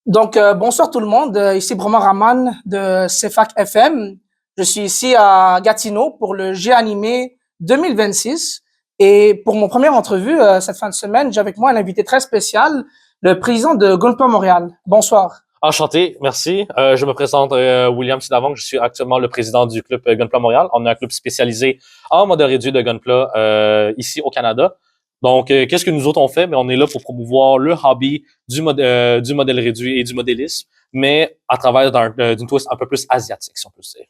Bonsoir tout le monde. Ici Brahma Raman de CFAC FM. Je suis ici à Gatineau pour le G Animé 2026. Et pour mon première entrevue cette fin de semaine, j'ai avec moi un invité très spécial, le président de Gunpla Montréal. Bonsoir. Enchanté, merci. Je me présente William Sidavong, je suis actuellement le président du club Gunpla Montréal. On est un club spécialisé en mode réduit de Gunpla ici au Canada. Donc, qu'est-ce que nous autres on fait? Mais on est là pour promouvoir le hobby du modèle réduit et du modélisme, mais à travers d'une twist un peu plus asiatique, si on peut dire.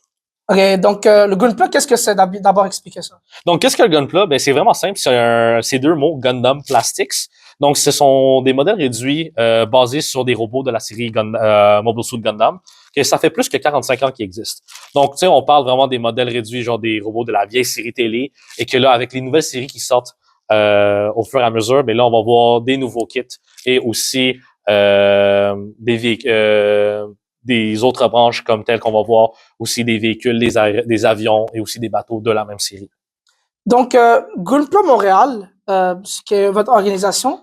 OK, le Gunpla, qu'est-ce que c'est? D'abord expliquer ça. Donc, qu'est-ce que le Gunpla? Ben, c'est vraiment simple. C'est deux mots, Gundam Plastics. Donc, ce sont des modèles réduits basés sur des robots de la série Mobile Suit Gundam, que ça fait plus que 45 ans qu'ils existent. Donc, tu sais, on parle vraiment des modèles réduits, genre des robots de la vieille série télé, et que là, avec les nouvelles séries qui sortent au fur et à mesure, ben là, on va voir des nouveaux kits et aussi des autres branches comme telles qu'on va voir aussi des véhicules, des avions et aussi des bateaux de la même série. Gunpla Montréal, qui est votre organisation,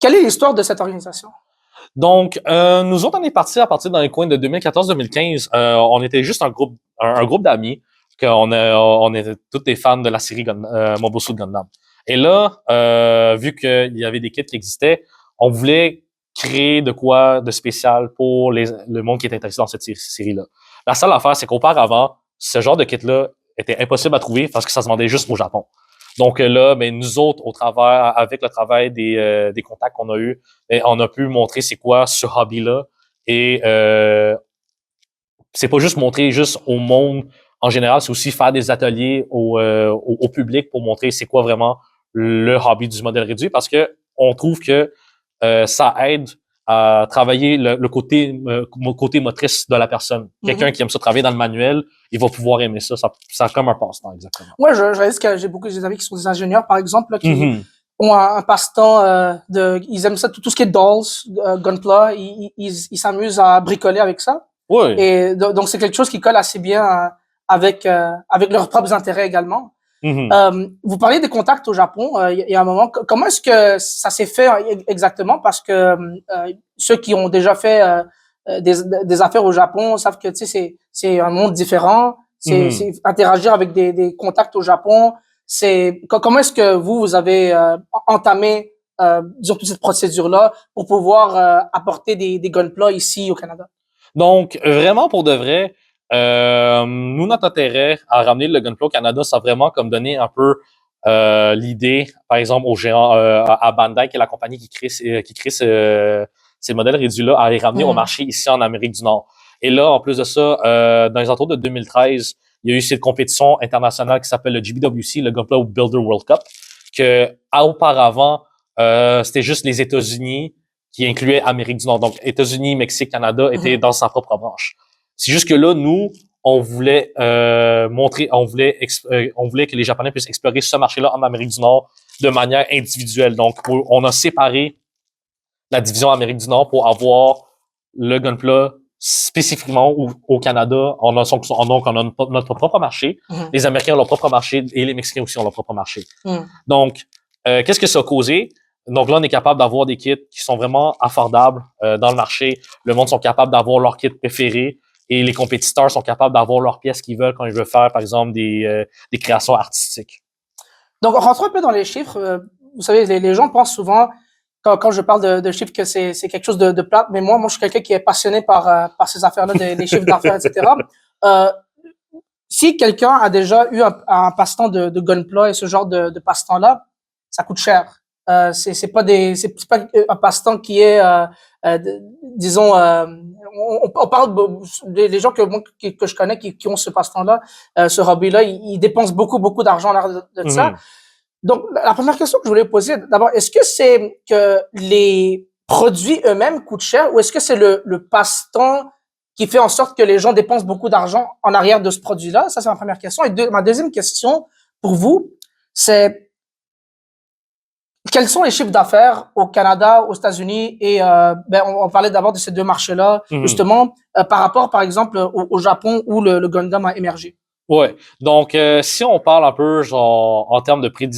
quelle est l'histoire de cette organisation? Donc, nous autres, on est partis à partir dans les coins de 2014-2015. On était juste un groupe d'amis, on était tous des fans de la série Mobile Suit Gundam. Et là, vu qu'il y avait des kits qui existaient, on voulait créer de quoi de spécial pour le monde qui est intéressé dans cette série-là. La seule affaire, c'est qu'auparavant, ce genre de kit-là était impossible à trouver parce que ça se vendait juste au Japon. Donc là, ben, nous autres, avec le travail des contacts qu'on a eus, ben, on a pu montrer c'est quoi ce hobby-là. Et c'est pas juste montrer juste au monde en général, c'est aussi faire des ateliers au public pour montrer c'est quoi vraiment le hobby du modèle réduit parce que on trouve que ça aide à travailler le côté motrice de la personne. Quelqu'un qui aime ça travailler dans le manuel, il va pouvoir aimer ça. Ça comme un passe-temps, exactement. Ouais, je réalise que j'ai beaucoup d'amis qui sont des ingénieurs, par exemple, là, qui ont un passe-temps ils aiment ça, tout ce qui est dolls, Gunpla, ils s'amusent à bricoler avec ça. Oui. Et donc, c'est quelque chose qui colle assez bien avec leurs propres intérêts également. Vous parliez des contacts au Japon il y a un moment. Comment est-ce que ça s'est fait exactement? Parce que ceux qui ont déjà fait des affaires au Japon savent que c'est un monde différent. C'est interagir avec des contacts au Japon. Comment est-ce que vous avez entamé disons toute cette procédure-là pour pouvoir apporter des Gunpla ici au Canada? Donc, vraiment, pour de vrai, nous, notre intérêt à ramener le Gunpla au Canada, ça a vraiment comme donné un peu l'idée, par exemple, aux géants, à Bandai, qui est la compagnie qui crée ces modèles réduits-là, à les ramener au marché ici en Amérique du Nord. Et là, en plus de ça, dans les entours de 2013, il y a eu cette compétition internationale qui s'appelle le GBWC, le Gunpla Builder World Cup, que auparavant, c'était juste les États-Unis qui incluait Amérique du Nord. Donc, États-Unis, Mexique, Canada étaient dans sa propre branche. C'est juste que là, nous, on voulait montrer, on voulait que les Japonais puissent explorer ce marché-là en Amérique du Nord de manière individuelle. Donc, on a séparé la division Amérique du Nord pour avoir le Gunpla spécifiquement au Canada. On a notre propre marché. Les Américains ont leur propre marché et les Mexicains aussi ont leur propre marché. Donc, qu'est-ce que ça a causé? Donc là, on est capable d'avoir des kits qui sont vraiment affordables dans le marché. Le monde sont capables d'avoir leur kit préféré et les compétiteurs sont capables d'avoir leurs pièces qu'ils veulent quand ils veulent faire, par exemple, des créations artistiques. Donc, rentrons un peu dans les chiffres. Vous savez, les gens pensent souvent, quand je parle de chiffres, que c'est quelque chose de plate. Mais moi, je suis quelqu'un qui est passionné par ces affaires-là, des chiffres d'affaires, etc. Si quelqu'un a déjà eu un passe-temps de Gunpla et ce genre de passe-temps-là, ça coûte cher. C'est pas un passe-temps qui est, disons, on parle des gens que je connais qui ont ce passe-temps-là, ce hobby-là, ils dépensent beaucoup d'argent en arrière de ça. Donc, la première question que je voulais poser, d'abord, est-ce que c'est que les produits eux-mêmes coûtent cher ou est-ce que c'est le passe-temps qui fait en sorte que les gens dépensent beaucoup d'argent en arrière de ce produit-là? Ça, c'est ma première question. Et ma deuxième question pour vous, c'est quels sont les chiffres d'affaires au Canada, aux États-Unis et on parlait d'abord de ces deux marchés-là, justement, par rapport, par exemple, au Japon où le Gundam a émergé. Ouais. Donc, si on parle un peu genre en termes de prix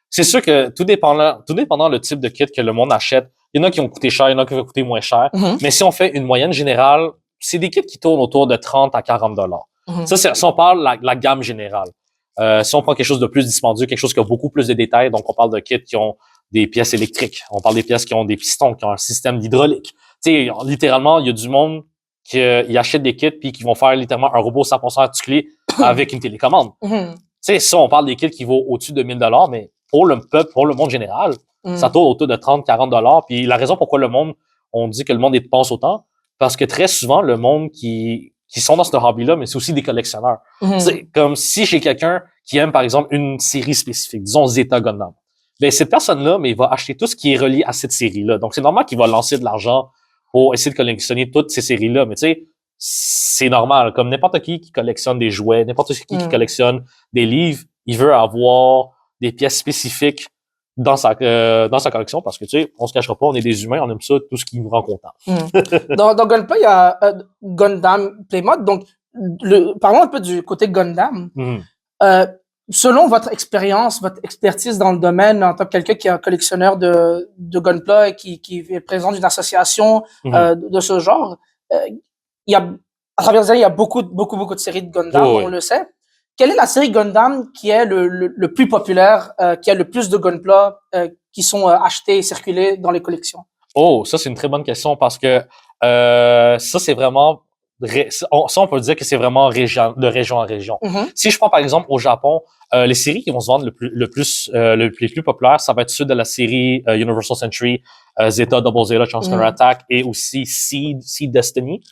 c'est sûr que tout dépendant le type de kit que le monde achète, Il y en a qui ont coûté cher, il y en a qui vont coûter moins cher. Mhm. Mais si on fait une moyenne générale, c'est des kits qui tournent autour de 30 à 40 dollars. Mhm. Ça, si on parle la gamme générale. Si on prend quelque chose de plus dispendieux, quelque chose qui a beaucoup plus de détails, donc on parle de kits qui ont des pièces électriques, on parle des pièces qui ont des pistons, qui ont un système d'hydraulique. Tu sais, littéralement, il y a du monde qui achète des kits puis qui vont faire littéralement un robot 100% articulé avec une télécommande. Mhm. Tu sais, ça, on parle des kits qui vaut au-dessus de 1000 dollars, mais pour le peuple, pour le monde général, Mhm. ça tourne autour de 30, 40 dollars. Puis la raison pourquoi on dit que le monde dépense autant, parce que très souvent, le monde qui sont dans ce hobby-là, mais c'est aussi des collectionneurs. Mhm. C'est comme si j'ai quelqu'un qui aime, par exemple, une série spécifique, disons Zeta Gundam. Ben, cette personne-là, mais il va acheter tout ce qui est relié à cette série-là. Donc, c'est normal qu'il va lancer de l'argent pour essayer de collectionner toutes ces séries-là. Mais tu sais, c'est normal. Comme n'importe qui collectionne des jouets, n'importe qui collectionne des livres, il veut avoir des pièces spécifiques dans sa collection parce que, tu sais, on se cachera pas, on est des humains, on aime ça, tout ce qui nous rend content. Dans Gunpla, il y a Gundam Playmode. Donc, parlons un peu du côté Gundam. Selon votre expérience, votre expertise dans le domaine, en tant que quelqu'un qui est un collectionneur de Gunpla et qui est présent d'une association de ce genre, il y a, à travers les années, il y a beaucoup de séries de Gundam, on le sait. Quelle est la série Gundam qui est le plus populaire, qui a le plus de Gunpla qui sont achetés et circulés dans les collections? Oh, ça, c'est une très bonne question parce que ça, c'est vraiment... Ça, on peut dire que c'est vraiment de région en région. Si je prends, par exemple, au Japon, les séries qui vont se vendre les plus populaires, ça va être ceux de la série Universal Century, Zeta, Double Zeta, Chance Counter Attack et aussi Seed Destiny.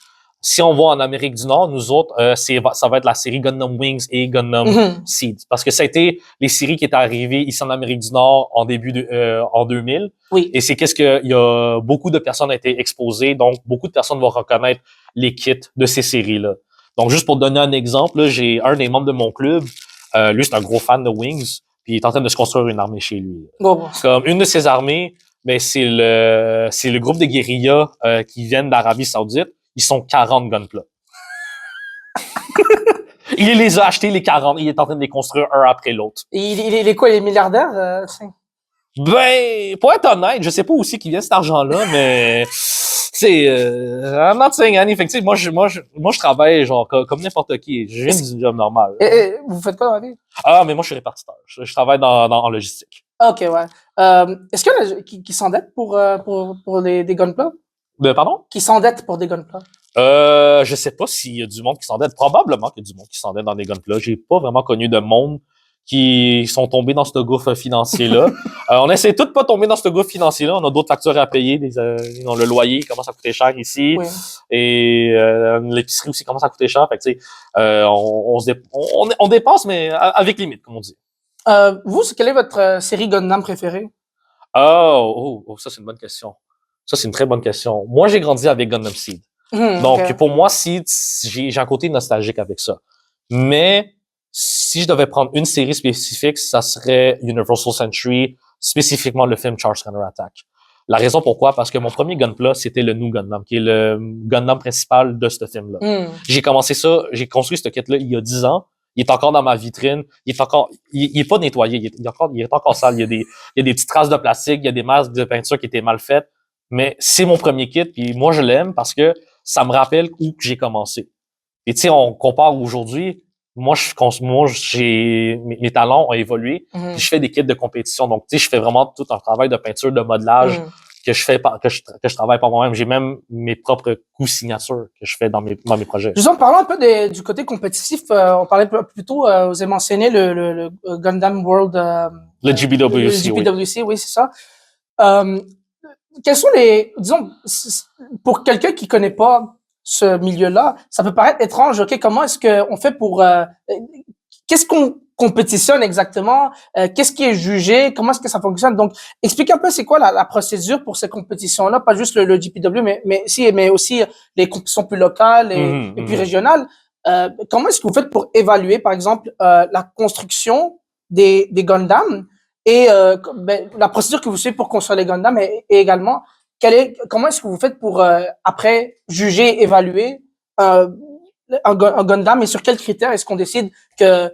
Si on va en Amérique du Nord, nous autres, ça va être la série Gundam Wings et Gundam Seed. Parce que ça a été les séries qui étaient arrivées ici en Amérique du Nord en 2000. Oui. Et c'est il y a beaucoup de personnes ont été exposées, donc beaucoup de personnes vont reconnaître les kits de ces séries-là. Donc, juste pour donner un exemple, là, j'ai un des membres de mon club, lui, c'est un gros fan de Wings, puis il est en train de se construire une armée chez lui. Comme une de ses armées, ben, c'est le groupe de guérillas qui viennent d'Arabie Saoudite. Ils sont 40 Gunpla. Il les a achetés, les 40. Il est en train de les construire un après l'autre. Il est quoi, il est milliardaire? Ben, pour être honnête, je sais pas aussi qui vient cet argent-là, mais c'est I'm not saying anything. Tu sais, moi je travaille genre comme n'importe qui. Je viens du job normal. Et vous faites quoi dans la vie? Ah, mais moi je suis répartiteur. Je travaille en logistique. Ok, ouais. Est-ce qu'il y en a qui s'endettent pour des Gunpla? Pardon? Qui s'endettent pour des Gunpla? Je sais pas s'il y a du monde qui s'endette. Probablement qu'il y a du monde qui s'endette dans des Gunpla. J'ai pas vraiment connu de monde qui sont tombés dans ce gouffre financier-là. On essaie tous de pas tomber dans ce gouffre financier-là. On a d'autres factures à payer. Le loyer commence à coûter cher ici. Oui. Et l'épicerie aussi commence à coûter cher. Fait que, tu sais, on dépense, mais avec limite, comme on dit. Vous, quelle est votre série Gundam préférée? Ça, c'est une bonne question. Ça, c'est une très bonne question. Moi, j'ai grandi avec Gundam Seed. Donc, pour moi, Seed, j'ai un côté nostalgique avec ça. Mais si je devais prendre une série spécifique, ça serait Universal Century, spécifiquement le film Charge Counter Attack. La raison pourquoi, parce que mon premier Gunpla, c'était le New Gundam, qui est le Gundam principal de ce film-là. J'ai construit ce kit-là il y a 10 ans. Il est encore dans ma vitrine. Il est pas nettoyé. Il est encore sale. Il y a des petites traces de plastique. Il y a des masques de peinture qui étaient mal faites. Mais c'est mon premier kit. Puis moi, je l'aime parce que ça me rappelle où j'ai commencé. Et tu sais, on compare aujourd'hui. Moi, mes talents ont évolué. Puis je fais des kits de compétition. Donc, tu sais, je fais vraiment tout un travail de peinture, de modelage que je travaille par moi-même. J'ai même mes propres coups signatures que je fais dans mes projets. Justement, parlons un peu du côté compétitif. On parlait plus tôt, vous avez mentionné le Gundam World. Le GBWC. Le GBWC, oui, c'est ça. Quels sont disons, pour quelqu'un qui connaît pas ce milieu-là, ça peut paraître étrange. Ok, comment est-ce qu'on fait pour qu'est-ce qu'on compétitionne exactement? Qu'est-ce qui est jugé? Comment est-ce que ça fonctionne? Donc, expliquez un peu c'est quoi la procédure pour ces compétitions-là, pas juste le GPW, mais aussi les compétitions plus locales et puis régionales. Comment est-ce que vous faites pour évaluer, par exemple, la construction des Gundam et la procédure que vous suivez pour construire les Gundam et également comment est-ce que vous faites pour après juger, évaluer un Gundam et sur quels critères est-ce qu'on décide que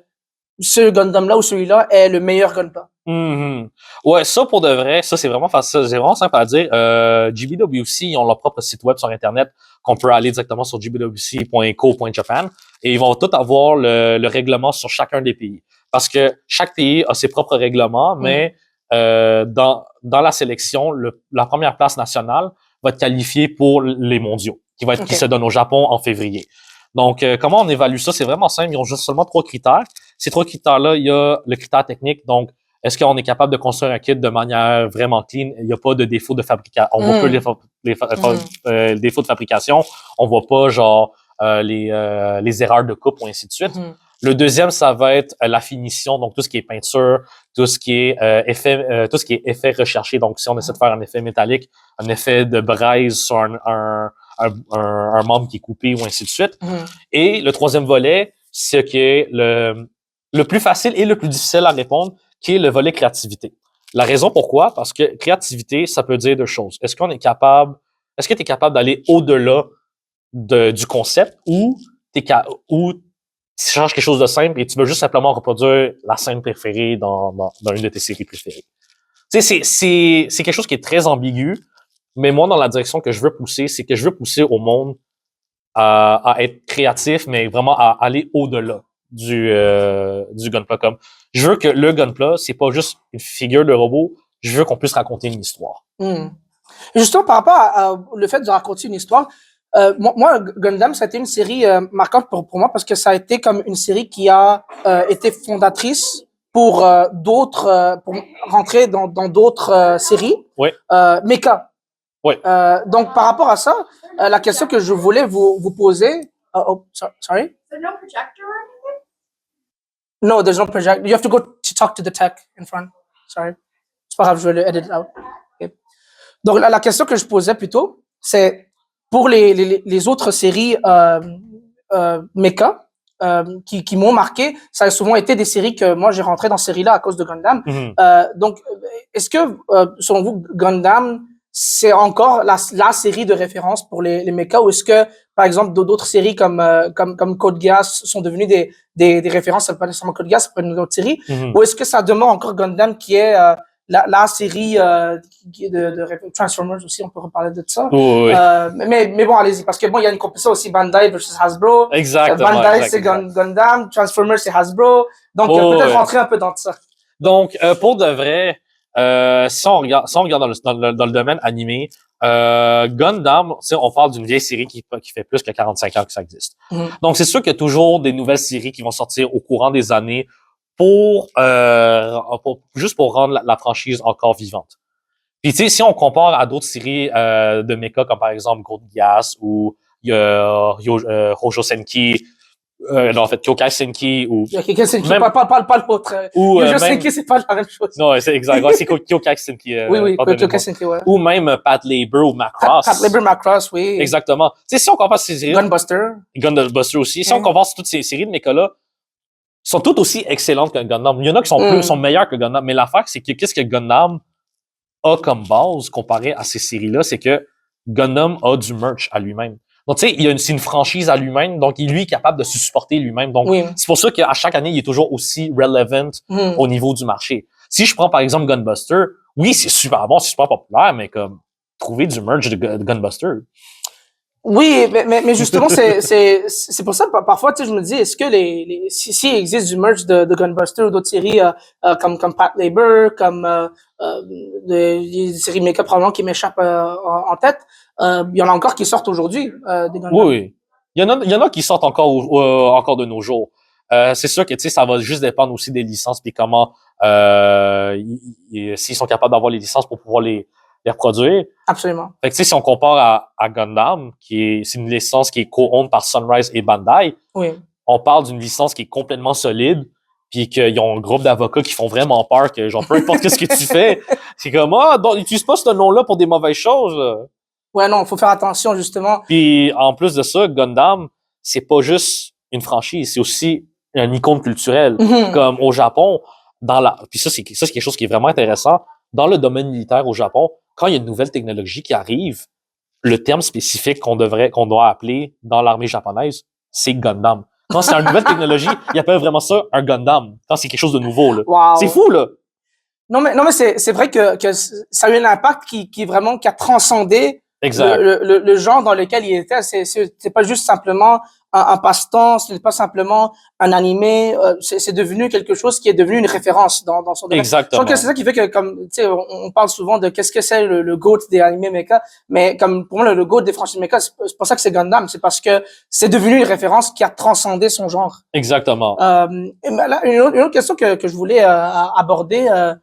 ce Gundam-là ou celui-là est le meilleur Gundam. Mhm. Ouais, ça pour de vrai, ça c'est vraiment facile, c'est vraiment simple à dire. GBWC, ils ont leur propre site web sur Internet qu'on peut aller directement sur gbwc.co.japan et ils vont tout avoir le règlement sur chacun des pays. Parce que chaque pays a ses propres règlements, mais dans la sélection, la première place nationale va être qualifiée pour les mondiaux, qui se donnent au Japon en février. Donc, comment on évalue ça? C'est vraiment simple. Ils ont juste seulement 3 critères. Ces 3 critères-là, il y a le critère technique. Donc, est-ce qu'on est capable de construire un kit de manière vraiment clean? Il n'y a pas de défaut de fabrication. On voit pas les défauts de fabrication. On voit pas, genre, les erreurs de coupe ou ainsi de suite. Le deuxième, ça va être la finition, donc tout ce qui est peinture, tout ce qui est effet recherché. Donc, si on essaie de faire un effet métallique, un effet de braise sur un membre qui est coupé ou ainsi de suite. Et le troisième volet, c'est qui est le plus facile et le plus difficile à répondre, qui est le volet créativité. La raison pourquoi? Parce que créativité, ça peut dire deux choses. Est-ce que tu es capable d'aller au-delà du concept ou tu changes quelque chose de simple et tu veux juste simplement reproduire la scène préférée dans une de tes séries préférées? Tu sais, c'est quelque chose qui est très ambigu, mais moi, dans la direction que je veux pousser, c'est que je veux pousser au monde à être créatif, mais vraiment à aller au-delà du Gunpla. Comme, je veux que le Gunpla, c'est pas juste une figure de robot, je veux qu'on puisse raconter une histoire. Justement, par rapport à le fait de raconter une histoire, moi, Gundam, ça a été une série marquante pour moi parce que ça a été comme une série qui a été fondatrice pour pour rentrer dans d'autres séries. Oui. Mecha. Oui. Donc, par rapport à ça, la question que je voulais vous poser. Sorry? Is there no projector or anything? No, there's no projector. You have to go to talk to the tech in front. Sorry. C'est pas grave, je vais le edit out. Okay. Donc, la question que je posais plutôt, c'est pour les autres séries mecha qui m'ont marqué, ça a souvent été des séries que moi j'ai rentré dans ces séries-là à cause de Gundam. Donc, est-ce que selon vous, Gundam c'est encore la série de référence pour les mechas ou est-ce que par exemple d'autres séries comme Code Geass sont devenues des références, ça peut pas nécessairement Code Geass, ça peut être une autre série, ou est-ce que ça demeure encore Gundam qui est la série de Transformers aussi, on peut reparler de ça. Oui. Mais bon, allez-y, parce que bon, il y a une compétition aussi Bandai versus Hasbro. Exactement. Bandai, c'est Gundam, Transformers, c'est Hasbro. Donc, peut-être rentrer un peu dans ça. Donc, pour de vrai, si on regarde dans le domaine animé, Gundam, on parle d'une vieille série qui fait plus que 45 ans que ça existe. Donc, c'est sûr qu'il y a toujours des nouvelles séries qui vont sortir au courant des années juste pour rendre la franchise encore vivante. Puis tu sais, si on compare à d'autres séries de mecha comme par exemple Code Geass ou Hojo Senki, non en fait Kyokai Senki ou Kyokai Senki, pas l'autre. Hojo Senki, c'est pas la même chose. Non, c'est exact. Ouais, c'est Kyokai Senki. Oui, Kyokai Senki, ouais. Ou même Patlabor ou Macross. Patlabor, Macross, oui. Exactement. Tu sais, si on compare ces séries, Gunbuster aussi. Si on compare toutes ces séries de mecha-là, sont toutes aussi excellentes que Gundam. Il y en a qui sont meilleures que Gundam, mais l'affaire, c'est que qu'est-ce que Gundam a comme base comparé à ces séries-là, c'est que Gundam a du merch à lui-même. Donc, tu sais, c'est une franchise à lui-même, donc lui est capable de se supporter lui-même. Donc, c'est pour ça qu'à chaque année, il est toujours aussi relevant au niveau du marché. Si je prends par exemple Gunbuster, oui, c'est super bon, c'est super populaire, mais comme trouver du merch de Gunbuster. Oui, mais justement, c'est pour ça que parfois, tu sais, je me dis, est-ce que s'il existe du merch de Gunbuster ou d'autres séries comme Patlabor, comme des séries mecha probablement qui m'échappent en tête, il y en a encore qui sortent aujourd'hui des Gundam. Oui. Il y en a qui sortent encore de nos jours. C'est sûr que tu sais, ça va juste dépendre aussi des licences puis comment s'ils sont capables d'avoir les licences pour pouvoir les reproduire. Absolument. Fait que tu sais, si on compare à Gundam, c'est une licence qui est co-owned par Sunrise et Bandai, on parle d'une licence qui est complètement solide, puis qu'ils ont un groupe d'avocats qui font vraiment peur que genre peu importe ce que tu fais, c'est comme donc n'utilise pas ce nom-là pour des mauvaises choses. Là. Ouais, non, faut faire attention justement. Puis en plus de ça, Gundam, c'est pas juste une franchise, c'est aussi un icône culturel. Comme au Japon, puis ça c'est quelque chose qui est vraiment intéressant. Dans le domaine militaire au Japon, quand il y a une nouvelle technologie qui arrive, le terme spécifique qu'on doit appeler dans l'armée japonaise, c'est Gundam. Quand c'est une nouvelle technologie, ils appellent vraiment ça un Gundam. Quand c'est quelque chose de nouveau, là. Wow. C'est fou, là. Non, mais c'est vrai que ça a eu un impact qui vraiment, qui a transcendé Exact. le genre dans lequel il était. C'est pas juste simplement un passe-temps, ce n'est pas simplement un animé, c'est devenu quelque chose qui est devenu une référence dans son domaine. Je Exactement. trouve que c'est ça qui fait que, comme, tu sais, on parle souvent de qu'est-ce que c'est le GOAT des animés mecha, mais comme, pour moi, le GOAT des franchises mecha, c'est pas ça que c'est Gundam, c'est parce que c'est devenu une référence qui a transcendé son genre. Exactement. Et là, une autre question que je voulais aborder,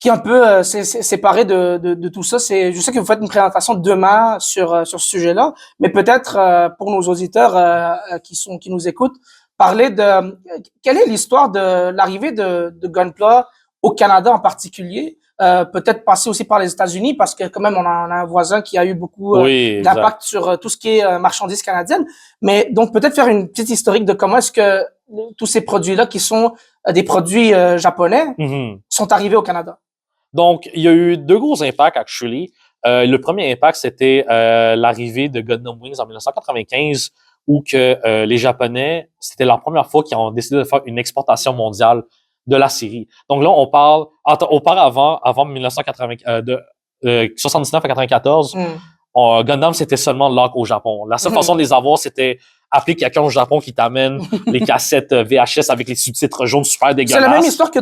qui est un peu séparé de tout ça, c'est, je sais que vous faites une présentation demain sur ce sujet-là, mais peut-être pour nos auditeurs qui nous écoutent, parler de quelle est l'histoire de l'arrivée de Gunpla au Canada en particulier, peut-être passer aussi par les États-Unis parce que quand même on a un voisin qui a eu beaucoup Oui, d'impact sur tout ce qui est marchandises canadiennes, mais donc peut-être faire une petite historique de comment est-ce que tous ces produits-là qui sont des produits japonais Mhm. sont arrivés au Canada. Donc, il y a eu deux gros impacts, actually. Le premier impact, c'était l'arrivée de Gundam Wings en 1995, où que les Japonais, c'était la première fois qu'ils ont décidé de faire une exportation mondiale de la série. Donc là, on parle, auparavant, avant 1980, de 79 à 94, Gundam, c'était seulement lock au Japon. La seule façon de les avoir, c'était appeler quelqu'un au Japon qui t'amène les cassettes VHS avec les sous-titres jaunes super dégueulasses. C'est la même histoire que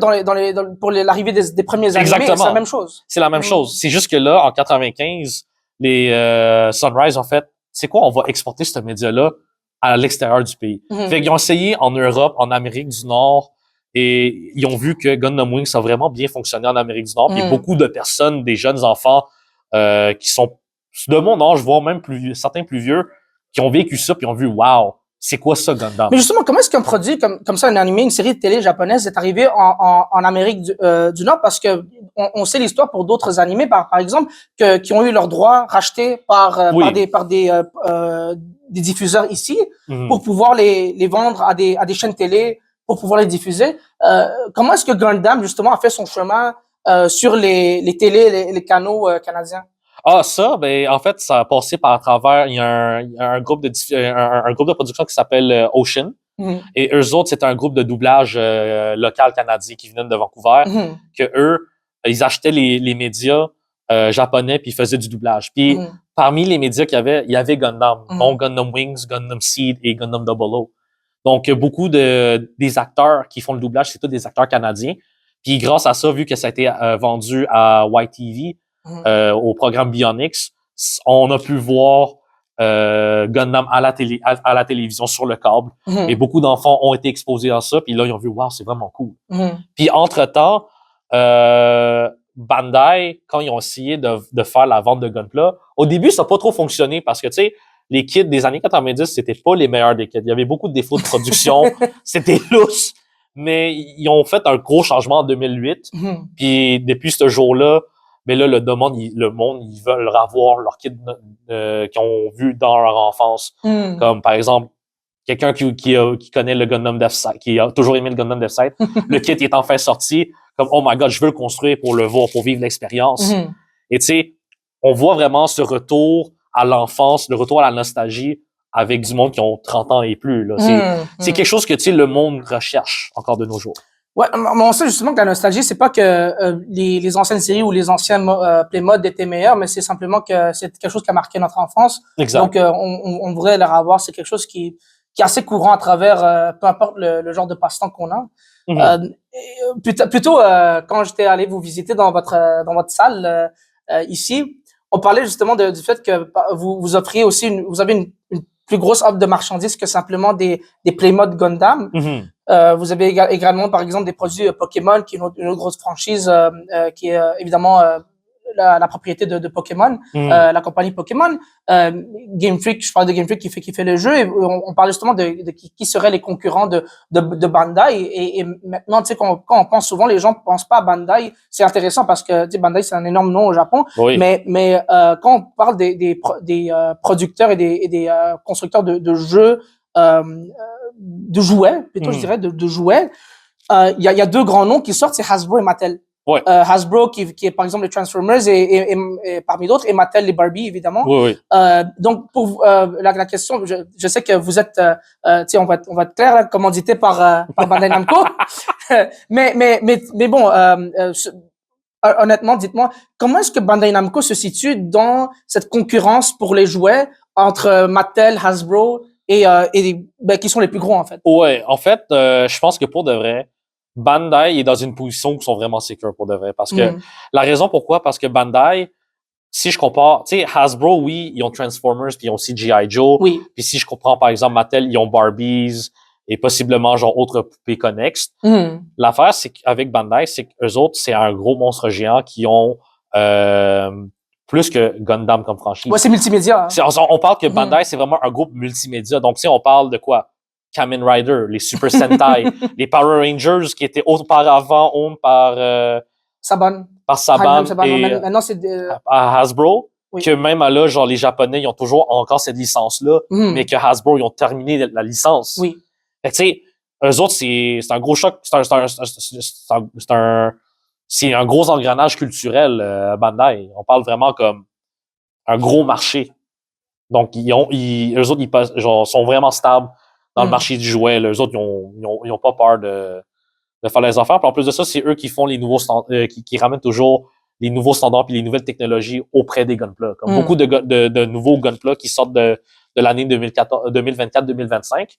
pour l'arrivée des premiers animés. Exactement. C'est la même chose. C'est la même chose. C'est juste que là, en 95, les Sunrise ont fait, c'est quoi, on va exporter ce média-là à l'extérieur du pays. Fait qu'ils ont essayé en Europe, en Amérique du Nord, et ils ont vu que Gundam Wings a vraiment bien fonctionné en Amérique du Nord. Puis beaucoup de personnes, des jeunes enfants qui sont de mon âge, voire même certains plus vieux, qui ont vécu ça puis ont vu, wow, c'est quoi ça, Gundam? Mais justement, comment est-ce qu'un produit comme ça, un animé, une série de télé japonaise est arrivé en Amérique du Nord? Parce que on sait l'histoire pour d'autres animés, par exemple, qui ont eu leurs droits rachetés par des diffuseurs ici pour pouvoir les vendre à des chaînes télé, pour pouvoir les diffuser. Comment est-ce que Gundam, justement, a fait son chemin sur les télés, les canaux canadiens? Ah, ça, ben, en fait, ça a passé par travers, il y a un groupe un groupe de production qui s'appelle Ocean. Et eux autres, c'était un groupe de doublage local canadien qui venait de Vancouver, que eux, ils achetaient les médias japonais puis ils faisaient du doublage. Puis parmi les médias qu'il y avait Gundam, donc Gundam Wings, Gundam Seed et Gundam 00. Donc, beaucoup des acteurs qui font le doublage, c'est tous des acteurs canadiens. Puis grâce à ça, vu que ça a été vendu à YTV, au programme Bionix, on a pu voir Gundam à la télévision sur le câble. Et beaucoup d'enfants ont été exposés à ça. Puis là, ils ont vu, wow, c'est vraiment cool. Puis entre-temps, Bandai, quand ils ont essayé de faire la vente de Gunpla, au début, ça n'a pas trop fonctionné parce que, tu sais, les kits des années 90, c'était pas les meilleurs des kits. Il y avait beaucoup de défauts de production. C'était louche. Mais ils ont fait un gros changement en 2008. Puis depuis ce jour-là, mais là, le monde, ils veulent avoir leurs kits qu'ils ont vu dans leur enfance. Comme, par exemple, quelqu'un qui connaît le Gundam Deathsight, qui a toujours aimé le Gundam Deathsight, le kit est enfin sorti. Comme, oh my God, je veux le construire pour le voir, pour vivre l'expérience. Et tu sais, on voit vraiment ce retour à l'enfance, le retour à la nostalgie avec du monde qui ont 30 ans et plus. Là. C'est quelque chose que, tu sais, le monde recherche encore de nos jours. Ouais, mais on sait justement que la nostalgie, c'est pas que les anciennes séries ou les anciens Playmode étaient meilleurs, mais c'est simplement que c'est quelque chose qui a marqué notre enfance. Exact. Donc, on voudrait leur avoir. C'est quelque chose qui est assez courant à travers, peu importe le genre de passe-temps qu'on a. Plutôt, quand j'étais allé vous visiter dans votre salle ici, on parlait justement du fait que vous offriez aussi vous avez une plus grosse offre de marchandises que simplement des Playmode Gundam. Vous avez également, par exemple, des produits Pokémon, qui est une autre grosse franchise, qui est évidemment la propriété de Pokémon, la compagnie Pokémon. Game Freak, je parle de Game Freak qui fait le jeu. Et on parle justement de qui seraient les concurrents de Bandai. Et maintenant, tu sais, quand on pense souvent, les gens pensent pas à Bandai. C'est intéressant parce que, tu sais, Bandai, c'est un énorme nom au Japon. Oui. Mais quand on parle des producteurs et des constructeurs de jeux, de jouets, plutôt je dirais de jouets, il y a deux grands noms qui sortent, c'est Hasbro et Mattel. Ouais. Hasbro qui est par exemple les Transformers et parmi d'autres, et Mattel les Barbie évidemment. Oui, oui. Donc pour la question, je sais que vous êtes, tu sais, on va être clair, là, commandité par Bandai Namco. mais bon, honnêtement, dites-moi, comment est-ce que Bandai Namco se situe dans cette concurrence pour les jouets entre Mattel, Hasbro et ben, qui sont les plus gros en fait? Ouais, en fait, je pense que pour de vrai, Bandai est dans une position où ils sont vraiment sécures pour de vrai. Parce que la raison pourquoi, parce que Bandai, si je compare, tu sais, Hasbro, oui, ils ont Transformers, puis ils ont aussi G.I. Joe. Oui. Puis si je comprends, par exemple, Mattel, ils ont Barbies et possiblement, genre, autres poupées connexes. L'affaire, c'est qu'avec Bandai, c'est qu'eux autres, c'est un gros monstre géant qui ont plus que Gundam comme franchise. Ouais, c'est multimédia. Hein. On parle que Bandai, c'est vraiment un groupe multimédia. Donc, si on parle de quoi? Kamen Rider, les Super Sentai, les Power Rangers qui étaient auparavant owned par Saban. Saban et maintenant c'est à Hasbro, oui. que même là, genre les Japonais, ils ont toujours encore cette licence-là, mais que Hasbro, ils ont terminé la licence. Oui. Fait que tu sais, eux autres, c'est un gros choc, c'est un gros engrenage culturel, Bandai. On parle vraiment comme un gros marché. Donc, eux autres, genre, sont vraiment stables dans le marché du jouet. Là. Eux autres, ils ont pas peur de faire les affaires. Puis en plus de ça, c'est eux qui font les nouveaux qui ramènent toujours les nouveaux standards puis les nouvelles technologies auprès des gunpla. Comme beaucoup de nouveaux gunpla qui sortent de l'année 2024-2025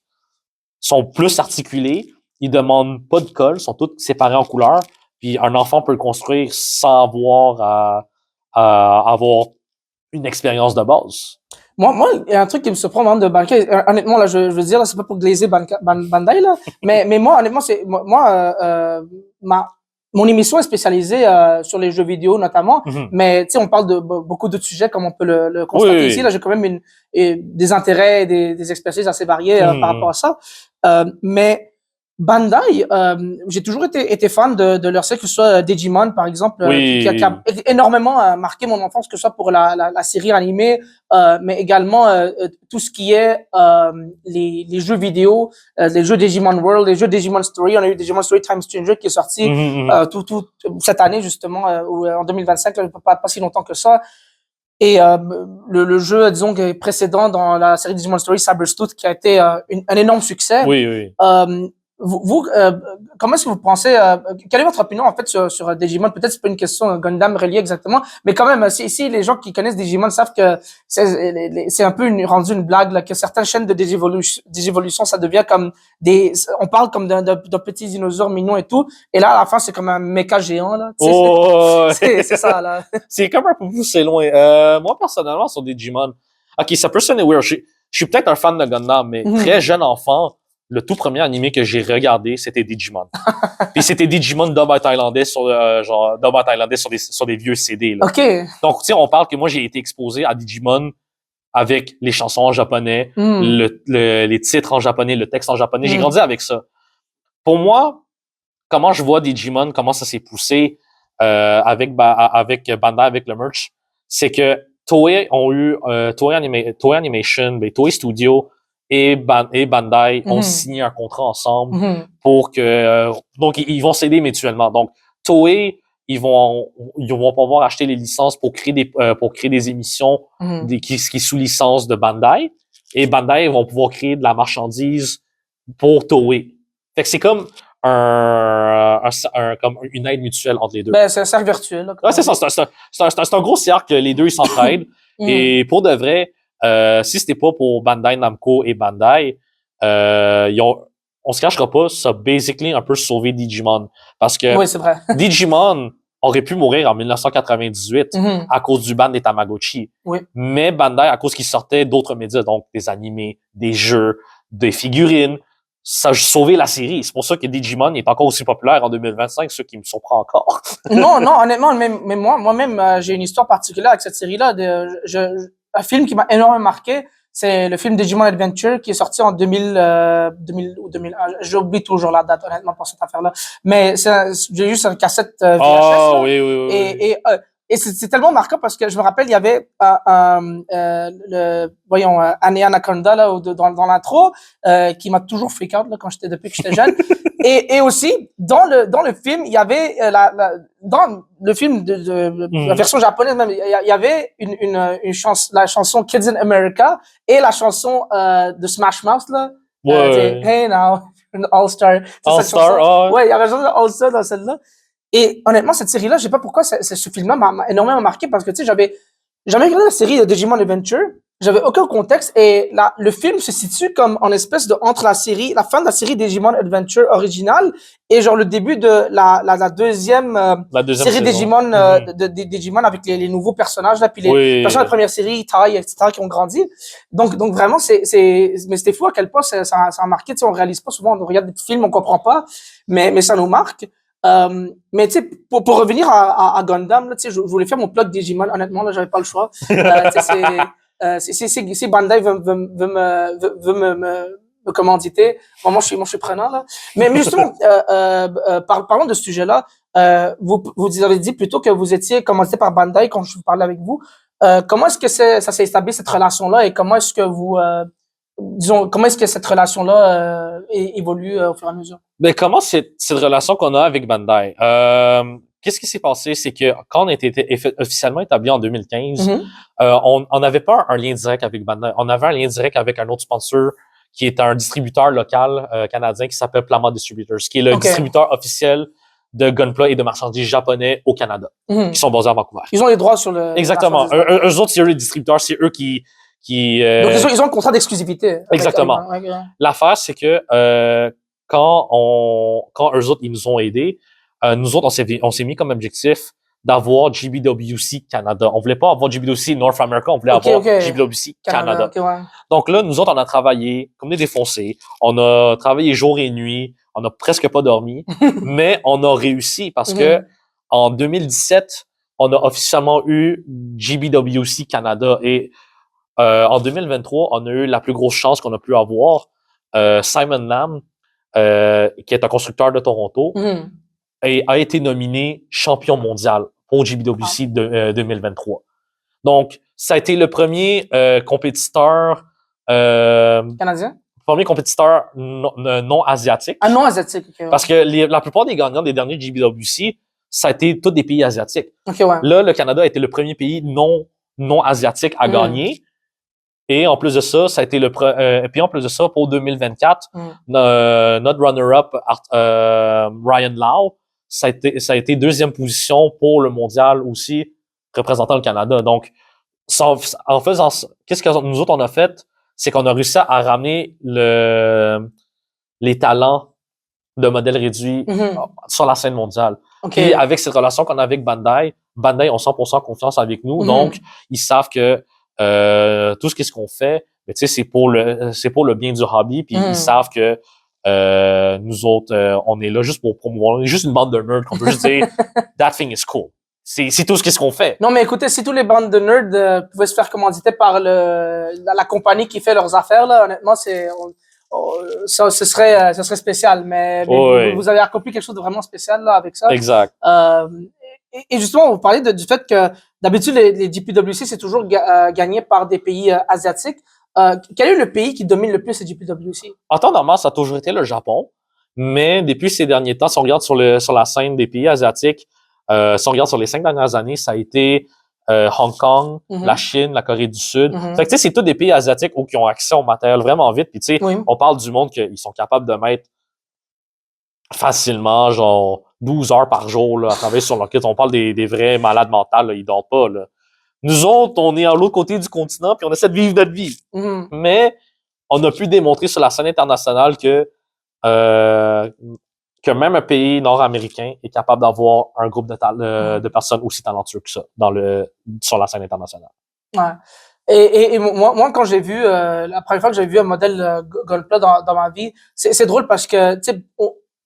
sont plus articulés. Ils demandent pas de colle, sont tous séparés en couleurs. Puis un enfant peut le construire sans avoir à avoir une expérience de base. Moi, il y a un truc qui me surprend vraiment de Bandai. Honnêtement, là, je veux dire, là, c'est pas pour glazer Bandai, là. mais moi, honnêtement, mon émission est spécialisée sur les jeux vidéo, notamment. Mais, tu sais, on parle de beaucoup d'autres sujets, comme on peut le constater ici. Là, j'ai quand même des intérêts et des expertises assez variées par rapport à ça. Mais Bandai, j'ai toujours été fan de leur série, que ce soit Digimon, par exemple, qui a énormément marqué mon enfance, que ce soit pour la série animée, mais également tout ce qui est les jeux vidéo, les jeux Digimon World, les jeux Digimon Story. On a eu Digimon Story Time Stranger qui est sorti tout cette année, justement, en 2025, là, pas si longtemps que ça. Et le jeu, disons, précédent dans la série Digimon Story, Cyberstooth, qui a été un énorme succès. Oui. Vous comment est-ce que vous pensez, quelle est votre opinion en fait sur Digimon? Peut-être c'est pas une question Gundam reliée exactement, mais quand même, si les gens qui connaissent Digimon savent que c'est un peu rendu une blague, là, que certaines chaînes de Digivolution, ça devient comme on parle comme d'un petit dinosaure mignon et tout, et là à la fin c'est comme un méca géant là. C'est ça là. C'est comme un peu poussé loin. Moi personnellement sur Digimon, ok, ça peut sonner weird. Je suis peut-être un fan de Gundam, mais très jeune enfant. Le tout premier animé que j'ai regardé, c'était Digimon. Puis c'était Digimon dub en thaïlandais sur des vieux CD. Là. OK. Donc, tu sais, on parle que moi, j'ai été exposé à Digimon avec les chansons en japonais, les titres en japonais, le texte en japonais. J'ai grandi avec ça. Pour moi, comment je vois Digimon, comment ça s'est poussé avec Bandai, avec le merch, c'est que Toei ont eu Toei Animation, Toei Studio et Bandai ont signé un contrat ensemble pour que donc ils vont s'aider mutuellement. Donc Toei ils vont pouvoir acheter les licences pour créer des émissions qui est sous licence de Bandai, et Bandai vont pouvoir créer de la marchandise pour Toei. Fait que c'est comme comme une aide mutuelle entre les deux. Ben c'est un cercle virtuel. Là, ouais, c'est ça, c'est un gros cercle, les deux ils s'entraident. Et pour de vrai, si c'était pas pour Bandai Namco et Bandai, on se cachera pas, ça a basically un peu sauvé Digimon. Parce que oui, c'est vrai. Digimon aurait pu mourir en 1998 à cause du ban des Tamagotchi. Oui. Mais Bandai, à cause qu'il sortait d'autres médias, donc des animés, des jeux, des figurines, ça a sauvé la série. C'est pour ça que Digimon est encore aussi populaire en 2025, ce qui me surprend encore. non, honnêtement, mais moi-même, j'ai une histoire particulière avec cette série-là. Un film qui m'a énormément marqué, c'est le film Digimon Adventure qui est sorti en 2000 ou 2001. J'oublie toujours la date, honnêtement, pour cette affaire-là. Mais j'ai juste une cassette VHS. Oh, oui. Et Et c'est tellement marquant parce que je me rappelle, il y avait Annie Anaconda là, dans l'intro, qui m'a toujours freak out là, depuis que j'étais jeune. Et aussi, dans le film, il y avait, dans le film la version japonaise même, il y avait une chanson, la chanson Kids in America et la chanson de Smash Mouth, là. Ouais. Hey now, une All-Star. All-Star, Ouais, il y avait une chanson de All-Star dans celle-là. Et honnêtement, cette série-là, je sais pas pourquoi ce film-là m'a énormément marqué parce que, tu sais, j'avais jamais regardé la série de Digimon Adventure. J'avais aucun contexte et le film se situe comme en espèce de entre la fin de la série Digimon Adventure originale et genre le début de la deuxième série saison. Digimon de Digimon avec les nouveaux personnages là, puis les personnages de la première série, Tai, etc. qui ont grandi. Donc vraiment mais c'était fou à quel point ça a marqué. Tu sais, on réalise pas souvent, on regarde des films, on comprend pas, mais ça nous marque. Mais tu sais, pour revenir à Gundam, là, tu sais, je voulais faire mon plug Digimon. Honnêtement, là, j'avais pas le choix. Tu sais, si Bandai veut me commanditer, moi je suis prenant là. Mais justement, parlons de ce sujet-là. Vous avez dit plutôt que vous étiez commandité par Bandai quand je parlais avec vous. Comment est-ce que ça s'est établi cette relation-là et comment est-ce que comment est-ce que cette relation-là évolue au fur et à mesure? Ben, comment cette relation qu'on a avec Bandai? Qu'est-ce qui s'est passé? C'est que quand on a été officiellement établi en 2015, on n'avait pas un lien direct avec Bandai. On avait un lien direct avec un autre sponsor qui est un distributeur local canadien qui s'appelle Plama Distributors, qui est le distributeur officiel de Gunpla et de marchandises japonais au Canada, qui sont basés à Vancouver. Ils ont les droits sur le... Exactement. Eux autres, c'est eux les distributeurs, c'est eux qui Donc, ils ont un contrat d'exclusivité. Exactement. L'affaire, c'est que quand eux autres, ils nous ont aidés, nous autres, on s'est mis comme objectif d'avoir GBWC Canada. On voulait pas avoir GBWC North America, on voulait avoir GBWC Canada. Donc là, nous autres, on a travaillé comme des défoncés. On a travaillé jour et nuit. On a presque pas dormi. Mais on a réussi parce que en 2017, on a officiellement eu GBWC Canada. Et en 2023, on a eu la plus grosse chance qu'on a pu avoir. Simon Lam, qui est un constructeur de Toronto, et a été nominé champion mondial pour GBWC 2023. Donc, ça a été le premier compétiteur canadien? Premier compétiteur non asiatique. Ah, non asiatique, ok. Ouais. Parce que la plupart des gagnants des derniers GBWC, ça a été tous des pays asiatiques. Ok, ouais. Là, le Canada a été le premier pays non asiatique à gagner. Et en plus de ça, ça a été et puis en plus de ça, pour 2024, notre runner-up Ryan Lau, ça a été deuxième position pour le mondial aussi, représentant le Canada. Donc, en faisant ça, qu'est-ce que nous autres on a fait, c'est qu'on a réussi à ramener les talents de modèles réduits sur la scène mondiale. Okay. Et avec cette relation qu'on a avec Bandai ont 100% confiance avec nous, donc ils savent que tout ce qu'on fait, tu sais, c'est pour le bien du hobby, puis ils savent que nous autres, on est là juste pour promouvoir, on est juste une bande de nerds qu'on peut juste dire that thing is cool. C'est tout ce qu'on fait. Non, mais écoutez, si tous les bandes de nerds pouvaient se faire commanditer par la compagnie qui fait leurs affaires, là, honnêtement, ce serait spécial. Mais vous avez accompli quelque chose de vraiment spécial là avec ça. Exact. Et justement, vous parlez du fait que d'habitude les GPWC c'est toujours gagné par des pays asiatiques. Quel est le pays qui domine le plus les GPWC? En temps normal, ça a toujours été le Japon, mais depuis ces derniers temps, si on regarde sur la scène des pays asiatiques, si on regarde sur les 5 dernières années, ça a été Hong Kong, la Chine, la Corée du Sud. Fait que tu sais, c'est tous des pays asiatiques qui ont accès au matériel vraiment vite. Puis tu sais, on parle du monde qu'ils sont capables de mettre facilement, genre 12 heures par jour là, à travailler sur leur kit. On parle des vrais malades mentaux, là, ils dorment pas. Là. Nous autres, on est à l'autre côté du continent puis on essaie de vivre notre vie. Mais on a pu démontrer sur la scène internationale que même un pays nord-américain est capable d'avoir un groupe de personnes aussi talentueux que ça sur la scène internationale. Ouais. Et moi, quand j'ai vu la première fois que j'ai vu un modèle Gunpla dans ma vie, c'est drôle parce que tu sais,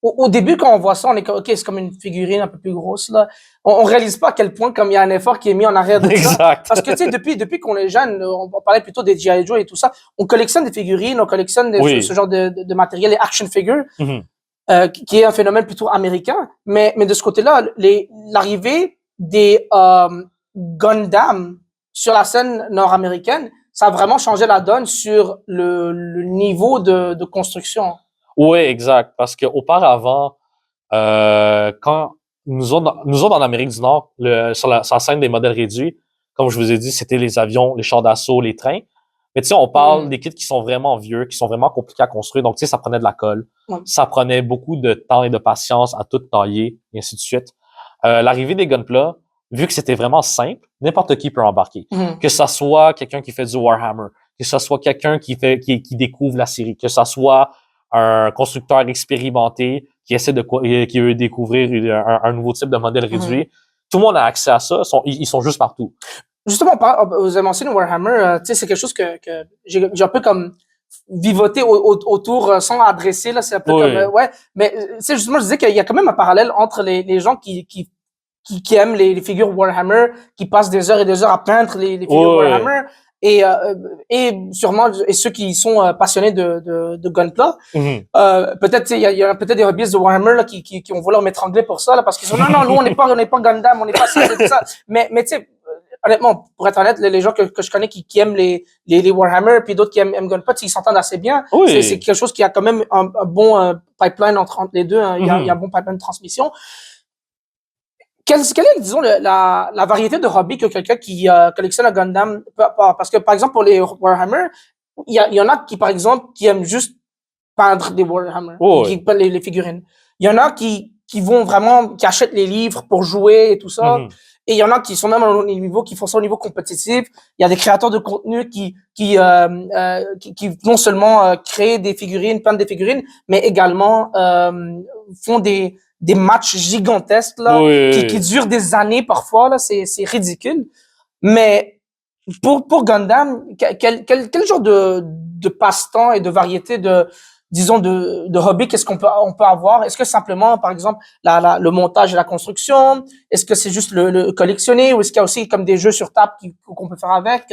au début quand on voit ça, on est comme ok, c'est comme une figurine un peu plus grosse là. On réalise pas à quel point comme il y a un effort qui est mis en arrière de ça. Parce que tu sais, depuis qu'on est jeune, on parlait plutôt des G.I. Joe et tout ça, on collectionne des figurines, on collectionne ce genre de matériel, les action figures. Qui est un phénomène plutôt américain, mais de ce côté-là, l'arrivée des Gundam sur la scène nord-américaine, ça a vraiment changé la donne sur le niveau de construction. Oui, exact. Parce qu'auparavant, quand nous autres en Amérique du Nord, sur la scène des modèles réduits, comme je vous ai dit, c'était les avions, les chars d'assaut, les trains. Mais tu sais, on parle des kits qui sont vraiment vieux, qui sont vraiment compliqués à construire. Donc, tu sais, ça prenait de la colle. Ouais. Ça prenait beaucoup de temps et de patience à tout tailler, et ainsi de suite. L'arrivée des Gunpla, vu que c'était vraiment simple, n'importe qui peut embarquer. Que ça soit quelqu'un qui fait du Warhammer, que ça soit quelqu'un qui découvre la série, que ça soit un constructeur expérimenté qui essaie qui veut découvrir un nouveau type de modèle réduit. Tout le monde a accès à ça. Ils sont juste partout. Justement, vous avez mentionné Warhammer, tu sais, c'est quelque chose que j'ai un peu comme vivoté autour sans adresser, là, c'est un peu comme, ouais. Mais, tu sais, justement, je disais qu'il y a quand même un parallèle entre les gens qui aiment les figures Warhammer, qui passent des heures et des heures à peindre les figures Warhammer, et sûrement, et ceux qui sont passionnés de Gunpla. Peut-être, il y a peut-être des hobbyistes de Warhammer, là, qui vont vouloir m'étrangler pour ça, là, parce qu'ils sont, non, nous, on n'est pas Gundam, on n'est pas ça, c'est tout ça. Mais, tu sais, honnêtement, pour être honnête, les gens que je connais qui aiment les Warhammer, puis d'autres qui aiment Gunpla, ils s'entendent assez bien. Oui. C'est quelque chose qui a quand même un bon pipeline entre les deux, hein. Il y a un bon pipeline de transmission. Quelle est, disons, la variété de hobby que quelqu'un qui collectionne un Gundam peut avoir? Parce que, par exemple, pour les Warhammer, il y en a qui, par exemple, qui aiment juste peindre des Warhammer, qui peindre les figurines. Il y en a qui vont vraiment, qui achètent les livres pour jouer et tout ça. Et il y en a qui sont même au niveau, qui font ça au niveau compétitif. Il y a des créateurs de contenu qui non seulement créent des figurines, peindre des figurines, mais également font des matchs gigantesques là, qui durent des années parfois là, c'est ridicule. Mais pour Gundam, quel genre de passe-temps et de variété disons de hobby, qu'est-ce qu'on peut avoir? Est-ce que simplement, par exemple, le montage et la construction? Est-ce que c'est juste le collectionner, ou est-ce qu'il y a aussi comme des jeux sur table qu'on peut faire avec?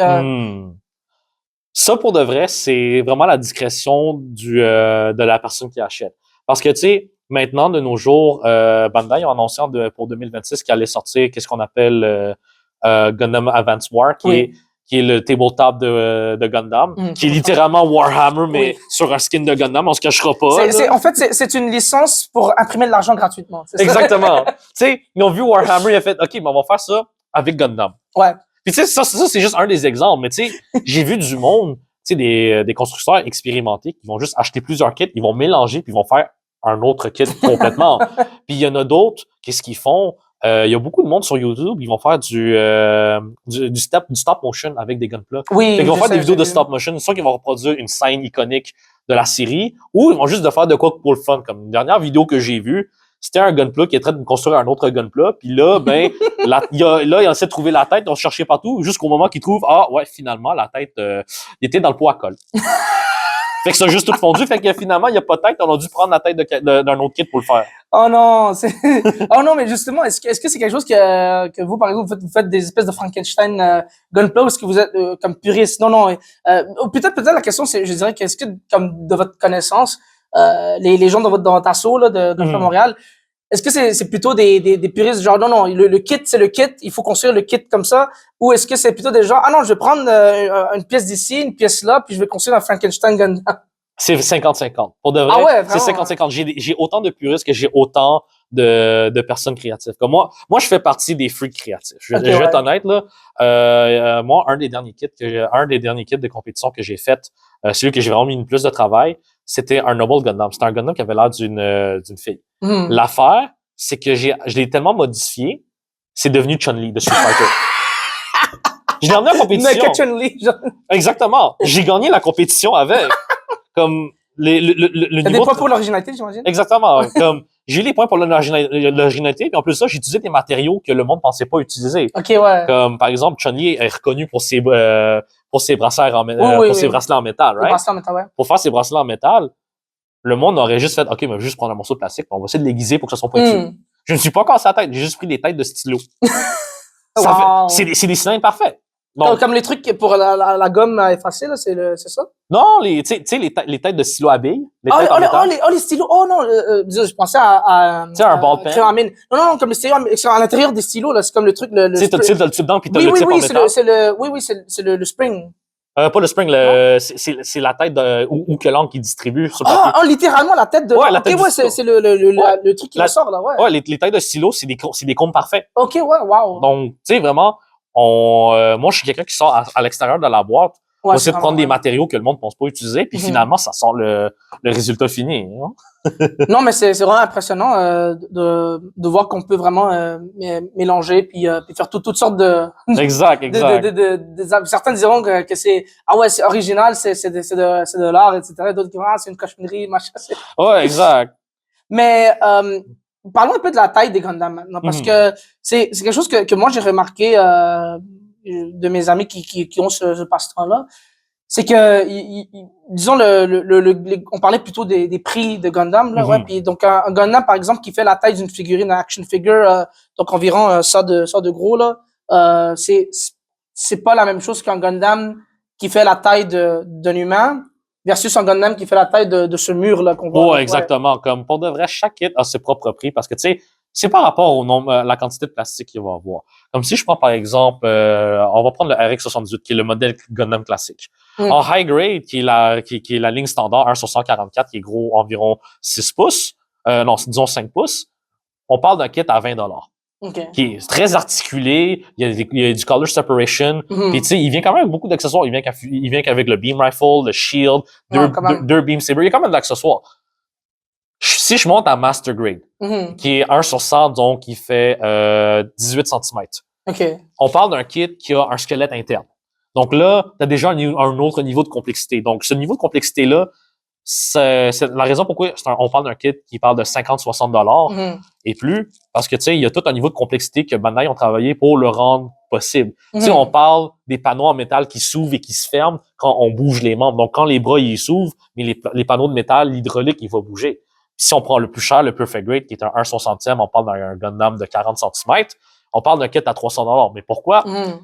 Ça, pour de vrai, c'est vraiment la discrétion de la personne qui achète. Parce que, tu sais, maintenant, de nos jours, Bandai a annoncé pour 2026 qu'il allait sortir qu'est-ce qu'on appelle Gundam Advance War, qui est le tabletop de Gundam, qui est littéralement Warhammer, mais sur un skin de Gundam, on se cachera pas. En fait, c'est une licence pour imprimer de l'argent gratuitement. Exactement. Tu sais, ils ont vu Warhammer, ils ont fait, OK, mais on va faire ça avec Gundam. Ouais. Puis tu sais, ça c'est juste un des exemples, mais tu sais, j'ai vu du monde, tu sais, des constructeurs expérimentés qui vont juste acheter plusieurs kits, ils vont mélanger, puis ils vont faire un autre kit complètement. Puis il y en a d'autres, qu'est-ce qu'ils font? Il y a beaucoup de monde sur YouTube, ils vont faire du stop motion avec des Gunpla. Oui. Ils vont faire des vidéos de stop motion, soit qu'ils vont reproduire une scène iconique de la série, ou ils vont juste faire de quoi pour le fun. Comme une dernière vidéo que j'ai vue, c'était un Gunpla qui est en train de construire un autre Gunpla, puis là, ben, il essaie de trouver la tête, on cherchait partout, jusqu'au moment qu'il trouve, finalement, la tête, il était dans le pot à colle. Fait que ça a juste tout fondu, fait que finalement, il n'y a pas de tête, on a dû prendre la tête d'un autre kit pour le faire. Oh non, oh non, mais justement, est-ce que c'est quelque chose que vous, par exemple, vous faites des espèces de Frankenstein Gunpla, ou est-ce que vous êtes comme puriste? Non. Peut-être la question, c'est, je dirais, qu'est-ce que, comme de votre connaissance, les gens dans votre assaut là, de Montréal, est-ce que c'est plutôt des puristes, genre non, le kit, c'est le kit, il faut construire le kit comme ça, ou est-ce que c'est plutôt des gens, non, je vais prendre une pièce d'ici, une pièce là, puis je vais construire un Frankenstein Gundam? C'est 50-50. Pour de vrai, c'est 50-50. J'ai autant de puristes que j'ai autant de personnes créatives. Comme moi, je fais partie des freaks créatifs. Je vais être honnête, là. Moi, un des derniers kits de compétition que j'ai fait, celui que j'ai vraiment mis plus de travail, c'était un Noble Gundam. C'était un Gundam qui avait l'air d'une fille. L'affaire, c'est que je l'ai tellement modifié, c'est devenu Chun-Li de Street Fighter. Je l'ai emmené en compétition. Mais Chun-Li, genre. Exactement. J'ai gagné la compétition avec. Comme le niveau. Des points pour l'originalité, j'imagine. Exactement. Comme j'ai eu les points pour l'originalité, puis en plus de ça, j'ai utilisé des matériaux que le monde pensait pas utiliser. Ok, ouais. Comme par exemple, Chun-Li est reconnu pour ses bracelets en métal, right? Bracelets en métal, ouais. Pour faire ses bracelets en métal, le monde aurait juste fait, OK, mais juste prendre un morceau de plastique, on va essayer de l'aiguiser pour que ça soit pointu. Je ne suis pas cassé la tête, j'ai juste pris des têtes de stylo. C'est des cylindres parfaits. Donc, Comme les trucs pour la gomme à effacer, là, c'est ça? non, tu sais, les têtes de stylo à billes, les têtes en métal. Les stylos. Oh non, je pensais Tu sais, un ball pen. crayon à mine. Non, comme les stylos, c'est à l'intérieur des stylos, là, c'est comme le truc, le Tu sais, t'as le tube dedans, puis t'as oui, le oui, type en oui, métal. le spring. Pas le spring, c'est la tête ou que l'angle qui distribue sur le Ah, papier. littéralement, la tête de. Ouais, la Ok, tête du ouais, stylo. c'est Ouais. le truc qui ressort, là, ouais. Ouais, les têtes de stylo, c'est des cônes parfaits. Ok, ouais, wow. Donc, tu sais, vraiment, moi, je suis quelqu'un qui sort à l'extérieur de la boîte, Ouais, pour essayer de prendre des ouais. matériaux que le monde ne pense pas utiliser, puis Mhm. finalement, ça sort le résultat fini. Hein? Non, mais c'est vraiment impressionnant de voir qu'on peut vraiment mélanger puis faire toutes sortes de, Exact, exact. certains diront que c'est ah ouais c'est original c'est de l'art etc. D'autres diront ah c'est une cochonnerie machin. Ouais, exact. Mais parlons un peu de la taille des Gundam maintenant parce que c'est quelque chose que moi j'ai remarqué de mes amis qui ont ce passe-temps là. C'est que, disons, on parlait plutôt des prix de Gundam, là, ouais. Puis donc, un Gundam, par exemple, qui fait la taille d'une figurine action figure, donc environ ça de gros, là, c'est pas la même chose qu'un Gundam qui fait la taille d'un humain versus un Gundam qui fait la taille de ce mur, là, qu'on voit. Ouais, là, exactement. Comme pour de vrai, chaque kit a ses propres prix parce que, tu sais, c'est par rapport au nombre, la quantité de plastique qu'il va avoir. Comme si je prends, par exemple, on va prendre le RX-78, qui est le modèle Gundam classique. En high grade, qui est la ligne standard 1 sur 144, qui est gros environ 6 pouces, non, disons 5 pouces, on parle d'un kit à 20 OK. qui est très articulé, il y a du color separation, Mhm. puis tu sais, il vient quand même avec beaucoup d'accessoires. Il vient qu'avec le beam rifle, le shield, Ouais, quand même. deux beam sabers, il y a quand même de l'accessoire. Si je monte à Master Grade, Mhm. qui est 1 sur 100, donc qui fait 18 cm, OK. on parle d'un kit qui a un squelette interne. Donc là, tu as déjà un autre niveau de complexité. Donc, ce niveau de complexité-là, c'est la raison pourquoi on parle d'un kit qui parle de 50-60 Mhm. et plus, parce que, tu sais, il y a tout un niveau de complexité que Bandai ont travaillé pour le rendre possible. Tu sais, Mhm. on parle des panneaux en métal qui s'ouvrent et qui se ferment quand on bouge les membres. Donc, quand les bras, ils s'ouvrent, mais les panneaux de métal, l'hydraulique, il va bouger. Puis si on prend le plus cher, le Perfect Grade, qui est un 1/60e, on parle d'un Gundam de 40 cm, on parle d'un kit à 300 $. Mais pourquoi? Mhm.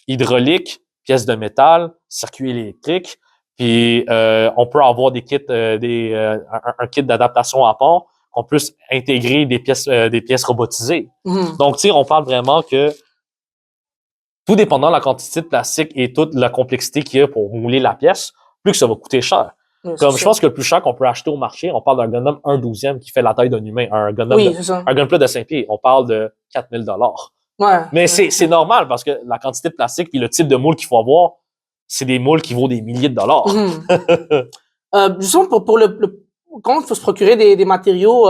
Hydraulique, pièces de métal, circuit électrique, puis on peut avoir des kits, un kit d'adaptation à part, qu'on puisse intégrer des pièces robotisées. Mhm. Donc, tu sais, on parle vraiment que tout dépendant de la quantité de plastique et toute la complexité qu'il y a pour mouler la pièce, plus que ça va coûter cher. Ouais, Comme c'est je ça. pense que le plus cher qu'on peut acheter au marché, on parle d'un Gundam 1/12e qui fait la taille d'un humain, Oui, c'est ça. un Gunpla de 5 pieds, on parle de 4000 $. Ouais. Mais Ouais. c'est normal parce que la quantité de plastique puis le type de moule qu'il faut avoir, c'est des moules qui vaut des milliers de dollars. Mhm. Justement, pour comment il faut se procurer des matériaux,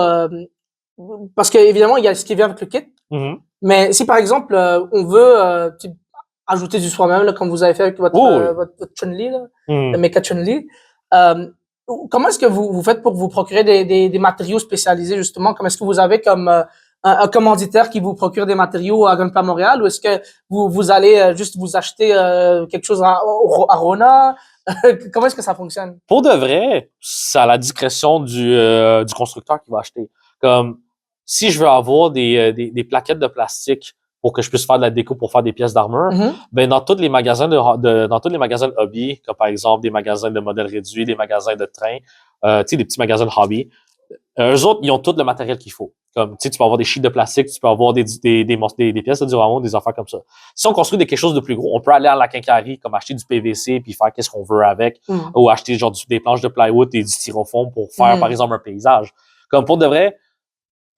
parce que évidemment il y a ce qui vient avec le kit, Mhm. mais si par exemple on veut ajouter du soi-même, là, comme vous avez fait avec votre, Oh, oui. votre Chun-Li, là, Mhm. le mecha Chun-Li, euh, comment est-ce que vous faites pour vous procurer des matériaux spécialisés justement? Comment est-ce que vous avez comme un commanditaire qui vous procure des matériaux à Gunpla Montréal, ou est-ce que vous allez juste vous acheter quelque chose à Rona? Comment est-ce que ça fonctionne? Pour de vrai, c'est à la discrétion du constructeur qui va acheter. Comme si je veux avoir des plaquettes de plastique pour que je puisse faire de la déco pour faire des pièces d'armure, Mhm. ben dans tous les magasins dans tous les magasins de hobby, comme par exemple des magasins de modèles réduits, des magasins de train, tu sais, des petits magasins de hobby, eux autres, ils ont tout le matériel qu'il faut. Comme, tu sais, tu peux avoir des sheets de plastique, tu peux avoir des pièces de diorama, des affaires comme ça. Si on construit quelque chose de plus gros, on peut aller à la quincaillerie, comme acheter du PVC puis faire qu'est-ce qu'on veut avec, Mhm. ou acheter genre des planches de plywood et du styrofoam pour faire, Mhm. par exemple, un paysage. Comme pour de vrai,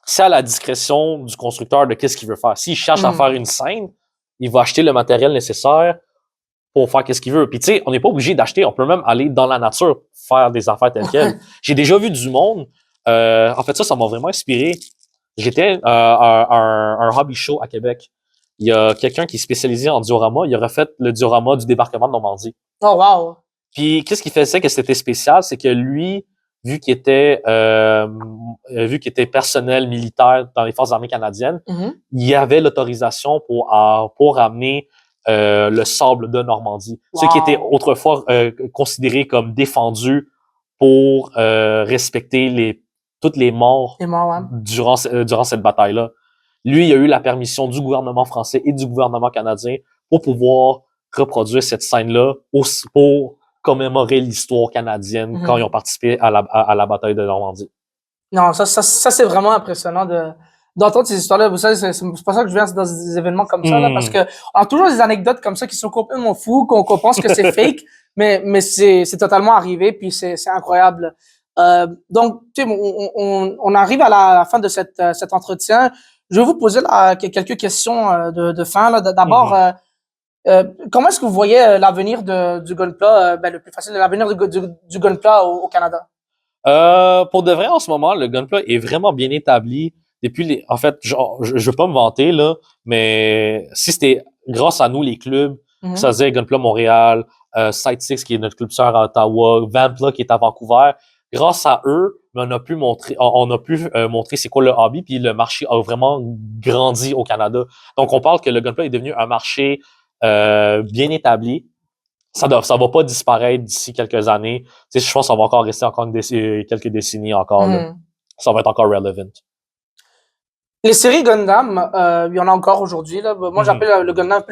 c'est à la discrétion du constructeur de qu'est-ce qu'il veut faire. S'il cherche à Mhm. faire une scène, il va acheter le matériel nécessaire pour faire qu'est-ce qu'il veut. Puis tu sais, on n'est pas obligé d'acheter, on peut même aller dans la nature faire des affaires telles quelles. J'ai déjà vu du monde. En fait, ça m'a vraiment inspiré. J'étais à un hobby show à Québec. Il y a quelqu'un qui est spécialisé en diorama. Il a refait le diorama du débarquement de Normandie. Oh, wow. Puis qu'est-ce qui faisait que c'était spécial, c'est que lui, vu qu'il était personnel militaire dans les forces armées canadiennes, Mhm. il avait l'autorisation pour amener le sable de Normandie, ce qui était Wow. autrefois considéré comme défendu pour respecter toutes les morts C'est marrant, ouais. durant cette bataille-là. Lui, il a eu la permission du gouvernement français et du gouvernement canadien pour pouvoir reproduire cette scène-là pour commémorer l'histoire canadienne quand ils ont participé à la bataille de Normandie. Non, ça c'est vraiment impressionnant d'entendre ces histoires-là. Vous savez, c'est pour ça que je viens dans des événements comme ça, là, parce que on a toujours des anecdotes comme ça qui sont complètement fous, qu'on pense que c'est fake, mais c'est totalement arrivé, puis c'est incroyable. Donc, tu sais, on arrive à la fin de cet entretien. Je vais vous poser quelques questions de fin. Là. D'abord, comment est-ce que vous voyez l'avenir du Gunpla, le plus facile, l'avenir du Gunpla au Canada? Pour de vrai, en ce moment, le Gunpla est vraiment bien établi depuis en fait, genre, je veux pas me vanter, là, mais si c'était grâce à nous, les clubs, ça veut dire Gunpla Montréal, Site 6, qui est notre club sœur à Ottawa, Vanpla, qui est à Vancouver, grâce à eux, on a pu montrer c'est quoi le hobby, puis le marché a vraiment grandi au Canada. Donc, on parle que le Gunpla est devenu un marché bien établi. Ça va pas disparaître d'ici quelques années. Tu sais, je pense que ça va encore rester quelques décennies encore. Là. Ça va être encore relevant. Les séries Gundam, il y en a encore aujourd'hui. Là. Moi, j'appelle le Gundam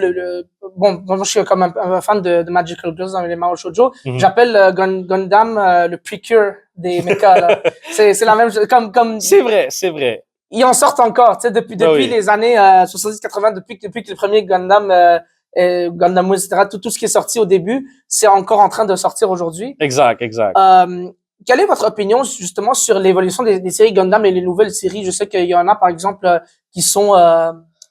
bon, moi, je suis comme un fan de Magical Girls dans les Mao Shoujo. J'appelle Gundam le Precure des mechas. Là. C'est la même chose. Comme c'est vrai. Ils en sortent encore, tu sais, depuis les années 70-80, depuis que le premier Gundam, Gundam Wing, etc., tout ce qui est sorti au début, c'est encore en train de sortir aujourd'hui. Exact. Quelle est votre opinion justement sur l'évolution des séries Gundam et les nouvelles séries? Je sais qu'il y en a, par exemple, qui sont,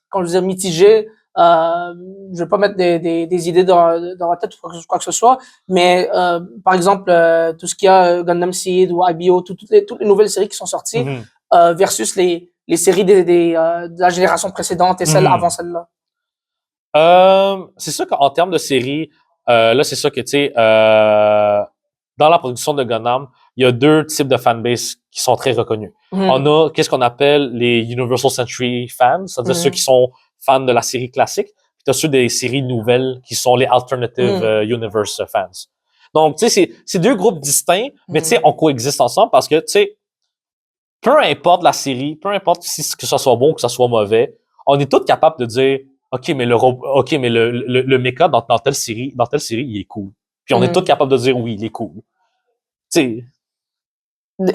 comme je disais, mitigées. Je vais pas mettre des idées dans la tête ou quoi que ce soit, mais par exemple, tout ce qu'il y a Gundam Seed ou IBO, toutes les nouvelles séries qui sont sorties, versus les séries de la génération précédente et celles avant celle-là. C'est sûr qu'en termes de séries, là, c'est sûr que, tu sais, dans la production de Gundam, il y a deux types de fanbase qui sont très reconnus. On a qu'est-ce qu'on appelle les Universal Century fans, c'est-à-dire ceux qui sont fans de la série classique, puis t'as ceux des séries nouvelles qui sont les Alternative Universe fans. Donc, tu sais, c'est deux groupes distincts, mais tu sais, on coexiste ensemble parce que, tu sais, peu importe la série, peu importe que ça soit bon ou que ça soit mauvais, on est tous capables de dire OK, mais le mecha dans telle série, il est cool. Puis on est tous capables de dire oui, il est cool. Tu sais.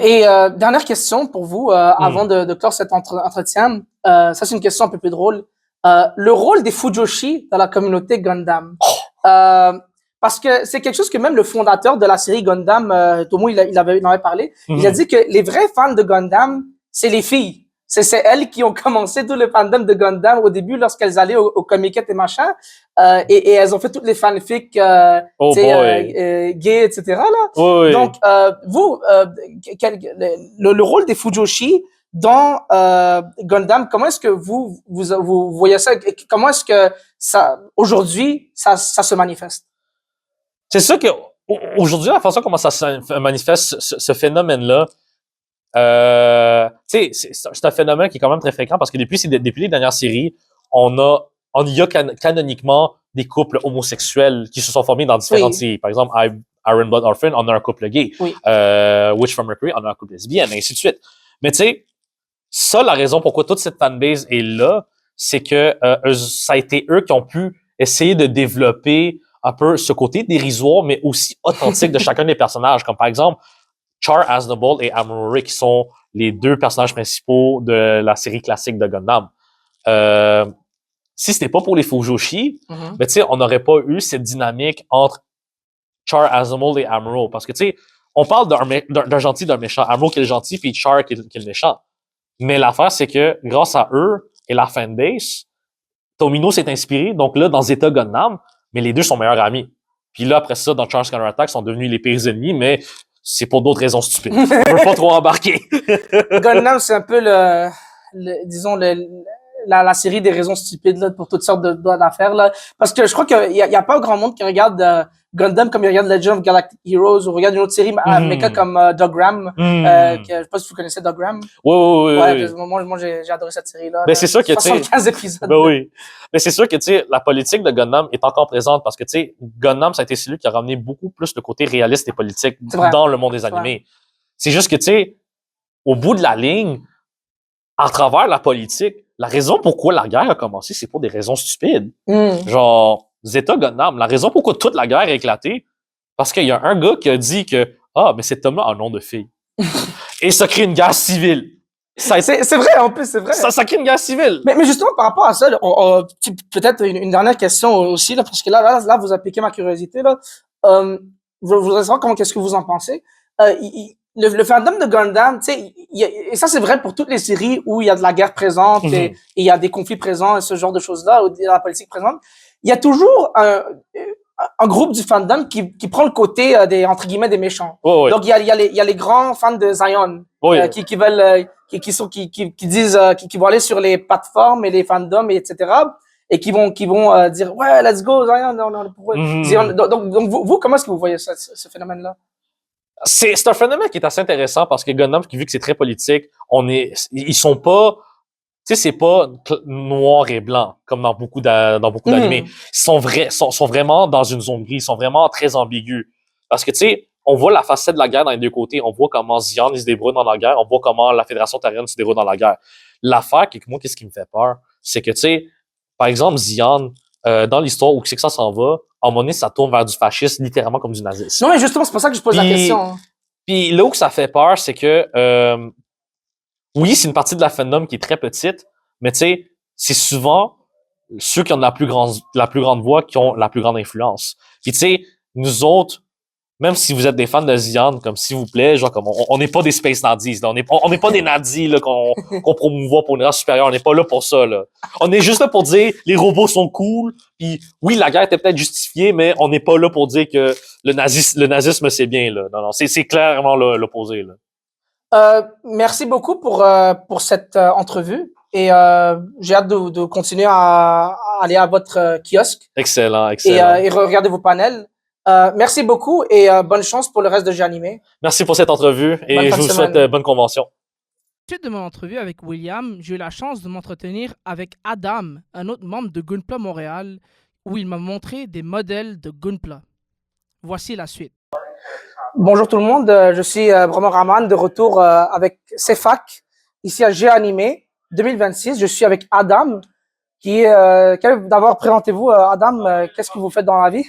Et dernière question pour vous, avant de clore cet entretien. Ça, c'est une question un peu plus drôle. Le rôle des Fujoshi dans la communauté Gundam. Parce que c'est quelque chose que même le fondateur de la série Gundam, Tomo, il en avait parlé. Il a dit que les vrais fans de Gundam, c'est les filles. C'est elles qui ont commencé tout le fandom de Gundam au début lorsqu'elles allaient au Comiket et machin. Et elles ont fait toutes les fanfics gay, etc. Là. Oui. Donc, vous, le rôle des Fujoshi dans Gundam, comment est-ce que vous voyez ça? Comment est-ce que ça aujourd'hui ça se manifeste? C'est sûr que aujourd'hui, la façon comment ça se manifeste, ce phénomène-là, tu sais, c'est un phénomène qui est quand même très fréquent parce que depuis les dernières séries, on y a canoniquement des couples homosexuels qui se sont formés dans différentes séries. Par exemple, Iron Blood Orphan, on a un couple gay. Witch from Mercury, on a un couple lesbienne, et ainsi de suite. Mais tu sais, ça, la raison pourquoi toute cette fanbase est là, c'est que ça a été eux qui ont pu essayer de développer un peu ce côté dérisoire, mais aussi authentique de chacun des personnages. Comme par exemple, Char Aznavour et Amuro, qui sont les deux personnages principaux de la série classique de Gundam. Si c'était pas pour les Fujoshi, ben, tu sais, on n'aurait pas eu cette dynamique entre Char Aznavour et Amuro. Parce que, tu sais, on parle d'un gentil, d'un méchant. Amuro qui est le gentil, puis Char qui est le méchant. Mais l'affaire, c'est que, grâce à eux et la fanbase, Tomino s'est inspiré. Donc là, dans Zeta Gundam, mais les deux sont meilleurs amis. Puis là, après ça, dans Char's Counterattack, ils sont devenus les pires ennemis, mais c'est pour d'autres raisons stupides. On veut pas trop embarquer. Gundam, c'est un peu disons, la série des raisons stupides, là, pour toutes sortes d'affaires, là. Parce que je crois qu'il y a pas grand monde qui regarde Gundam comme il regarde Legend of Galactic Heroes ou regarde une autre série mecha comme Dogram. Je sais pas si vous connaissez Dogram. Oui. Moi, j'ai adoré cette série-là. Mais c'est sûr que, tu sais. 75 épisodes. Ben oui. Mais c'est sûr que, tu sais, la politique de Gundam est encore présente parce que, tu sais, Gundam, ça a été celui qui a ramené beaucoup plus le côté réaliste et politique dans le monde des animés. C'est juste que, tu sais, au bout de la ligne, à travers la politique, la raison pourquoi la guerre a commencé, c'est pour des raisons stupides. Genre, Zeta Gundam, la raison pourquoi toute la guerre a éclaté, parce qu'il y a un gars qui a dit que mais cet homme-là a un nom de fille. Et ça crée une guerre civile. C'est vrai, en plus, c'est vrai. Ça crée une guerre civile. Mais justement, par rapport à ça, peut-être une dernière question aussi, là, parce que là, vous avez piqué ma curiosité, là. Je voudrais savoir qu'est-ce que vous en pensez. Le fandom de Gundam, tu sais, et ça, c'est vrai pour toutes les séries où il y a de la guerre présente et il y a des conflits présents et ce genre de choses-là, ou de la politique présente. Il y a toujours un groupe du fandom qui prend le côté des, entre guillemets, des méchants. Oh, oui. Donc, il y a les grands fans de Zion, Oui. qui veulent, qui disent, qui vont aller sur les plateformes et les fandoms, et etc. Et qui vont dire, ouais, let's go, Zion, non, pourquoi? Zion. Donc, vous, comment est-ce que vous voyez ça, ce phénomène-là? C'est un phénomène qui est assez intéressant parce que Gundam, vu que c'est très politique, ils sont pas, tu sais, c'est pas noir et blanc comme dans beaucoup d'animés. Ils sont vraiment dans une zone grise, ils sont vraiment très ambigus. Parce que, tu sais, on voit la facette de la guerre dans les deux côtés. On voit comment Xi'an se débrouille dans la guerre. On voit comment la Fédération Terrienne se déroule dans la guerre. L'affaire, qu'est-ce qui me fait peur, c'est que, tu sais, par exemple, Xi'an, dans l'histoire où c'est que ça s'en va, à un moment donné, ça tourne vers du fascisme, littéralement comme du nazisme. Non, mais justement, c'est pour ça que je pose la question. Puis là où ça fait peur, c'est que oui, c'est une partie de la fandom qui est très petite, mais tu sais, c'est souvent ceux qui ont la plus grande voix qui ont la plus grande influence. Puis tu sais, nous autres, même si vous êtes des fans de Xi'an, comme s'il vous plaît, genre comme on n'est pas des space nazis, là. On n'est pas des nazis là qu'on promouvoit pour une race supérieure, on n'est pas là pour ça là. On est juste là pour dire les robots sont cool, puis oui, la guerre était peut-être justifiée, mais on n'est pas là pour dire que le nazisme c'est bien là. Non, c'est clairement l'opposé là. Merci beaucoup pour cette entrevue et j'ai hâte de continuer à aller à votre kiosque. Excellent. Et regarder vos panels. Merci beaucoup et bonne chance pour le reste de J'animé. Merci pour cette entrevue et je vous souhaite bonne convention. Suite de mon entrevue avec William, j'ai eu la chance de m'entretenir avec Adam, un autre membre de Gunpla Montréal, où il m'a montré des modèles de Gunpla. Voici la suite. Bonjour tout le monde, je suis Brahma Rahman de retour avec CEFAC, ici à J'animé 2026. Je suis avec Adam, qui est... D'abord, présentez-vous, Adam, qu'est-ce que vous faites dans la vie?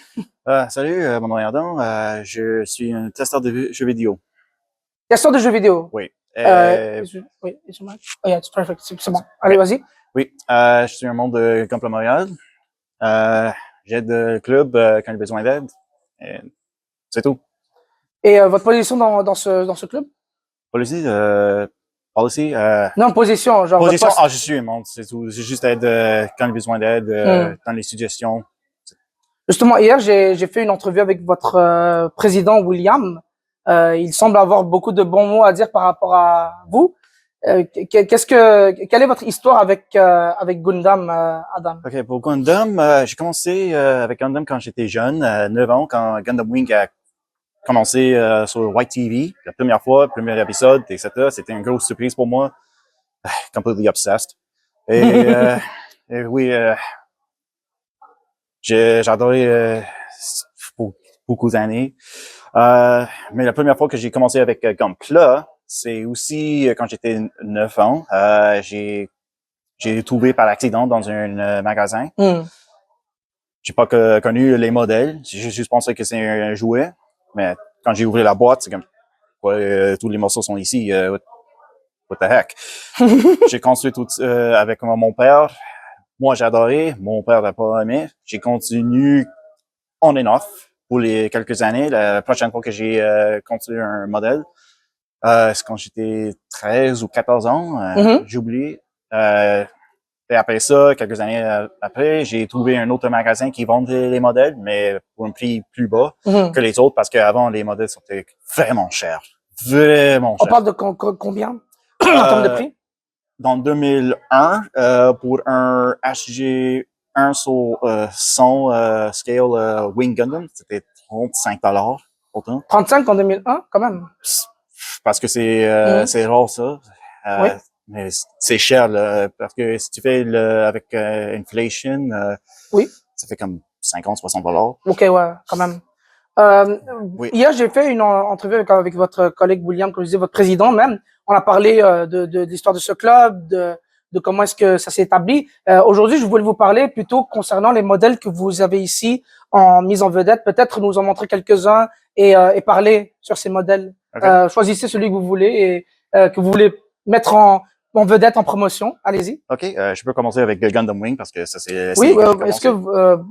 Salut, mon nom est Adam. Je suis un testeur de jeux vidéo. Testeur de jeux vidéo? Oui. Oui, oh, yeah, it's perfect. C'est bon. Allez, vas-y. Oui, je suis un membre de Gunpla Montréal. J'aide le club quand il a besoin d'aide. C'est tout. Et votre position dans ce club? Policy? Non, position. Genre position, je suis un membre, c'est tout. J'ai juste aide quand il a besoin d'aide, dans les suggestions. Justement, hier, j'ai fait une entrevue avec votre président, William. Il semble avoir beaucoup de bons mots à dire par rapport à vous. Quelle est votre histoire avec Gundam, Adam? OK, pour Gundam, j'ai commencé avec Gundam quand j'étais jeune, 9 ans, quand Gundam Wing a commencé sur White TV, la première fois, le premier épisode, etc. C'était une grosse surprise pour moi. Completely obsessed. Et oui, j'ai adoré pour beaucoup d'années. Mais la première fois que j'ai commencé avec Gunpla, c'est aussi quand j'étais 9 ans. J'ai trouvé par accident dans un magasin. J'ai pas connu les modèles. J'ai juste pensé que c'est un jouet. Mais quand j'ai ouvert la boîte, c'est comme, tous les morceaux sont ici. What the heck? J'ai construit tout avec mon père. Moi, j'ai adoré. Mon père n'a pas aimé. J'ai continué on and off pour les quelques années. La prochaine fois que j'ai construit un modèle, c'est quand j'étais 13 ou 14 ans. J'ai oublié. Et après ça, quelques années après, j'ai trouvé un autre magasin qui vendait les modèles, mais pour un prix plus bas que les autres, parce qu'avant, les modèles étaient vraiment chers. Vraiment chers. On parle de combien en termes de prix? Dans 2001, pour un HG1 sur 100 scale Wing Gundam, c'était $35 autant. 35 en 2001, quand même. Parce que c'est rare, ça. Oui. Mais c'est cher, là, parce que si tu fais avec inflation, oui, ça fait comme $50-60. OK, ouais, quand même. Oui. Hier, j'ai fait une entrevue avec votre collègue William, comme je disais, votre président même. On a parlé de l'histoire de ce club, de de comment est-ce que ça s'est établi. Aujourd'hui, je voulais vous parler plutôt concernant les modèles que vous avez ici en mise en vedette. Peut-être nous en montrer quelques-uns et parler sur ces modèles. Ok. Choisissez celui que vous voulez et que vous voulez mettre en vedette, en promotion. Allez-y. OK, je peux commencer avec Gundam Wing parce que ça, c'est Oui, que j'ai est-ce que commencé.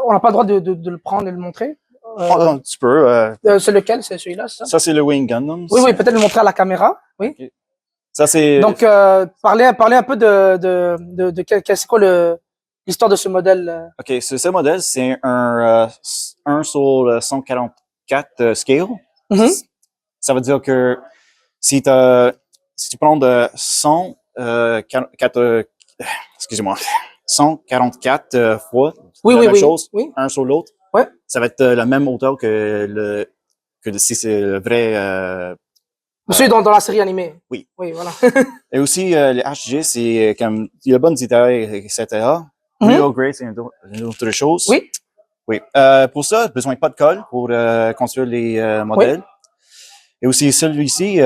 on n'a pas le droit de le prendre et le montrer? Oh, tu peux. C'est lequel? C'est celui-là, c'est ça? Ça, c'est le Wing Gundam. Oui, oui, peut-être le montrer à la caméra. Oui. Ok. Ça, c'est... Donc, parlez un peu c'est quoi l'histoire de ce modèle? OK, ce modèle, c'est un 1 sur 144 scale. Mhm. Ça veut dire que si tu prends de 100, excusez-moi, 144 fois Oui, la oui, même oui. chose, Oui. un sur l'autre, Ouais. ça va être la même hauteur que si c'est le vrai. Celui dans la série animée. Oui. Oui, voilà. Et aussi, les HG, c'est comme, il y a bonne détail, etc. Mhm. Real Grey, c'est une autre chose. Oui. Oui. Pour ça, besoin pas de colle pour construire les modèles. Et aussi, celui-ci,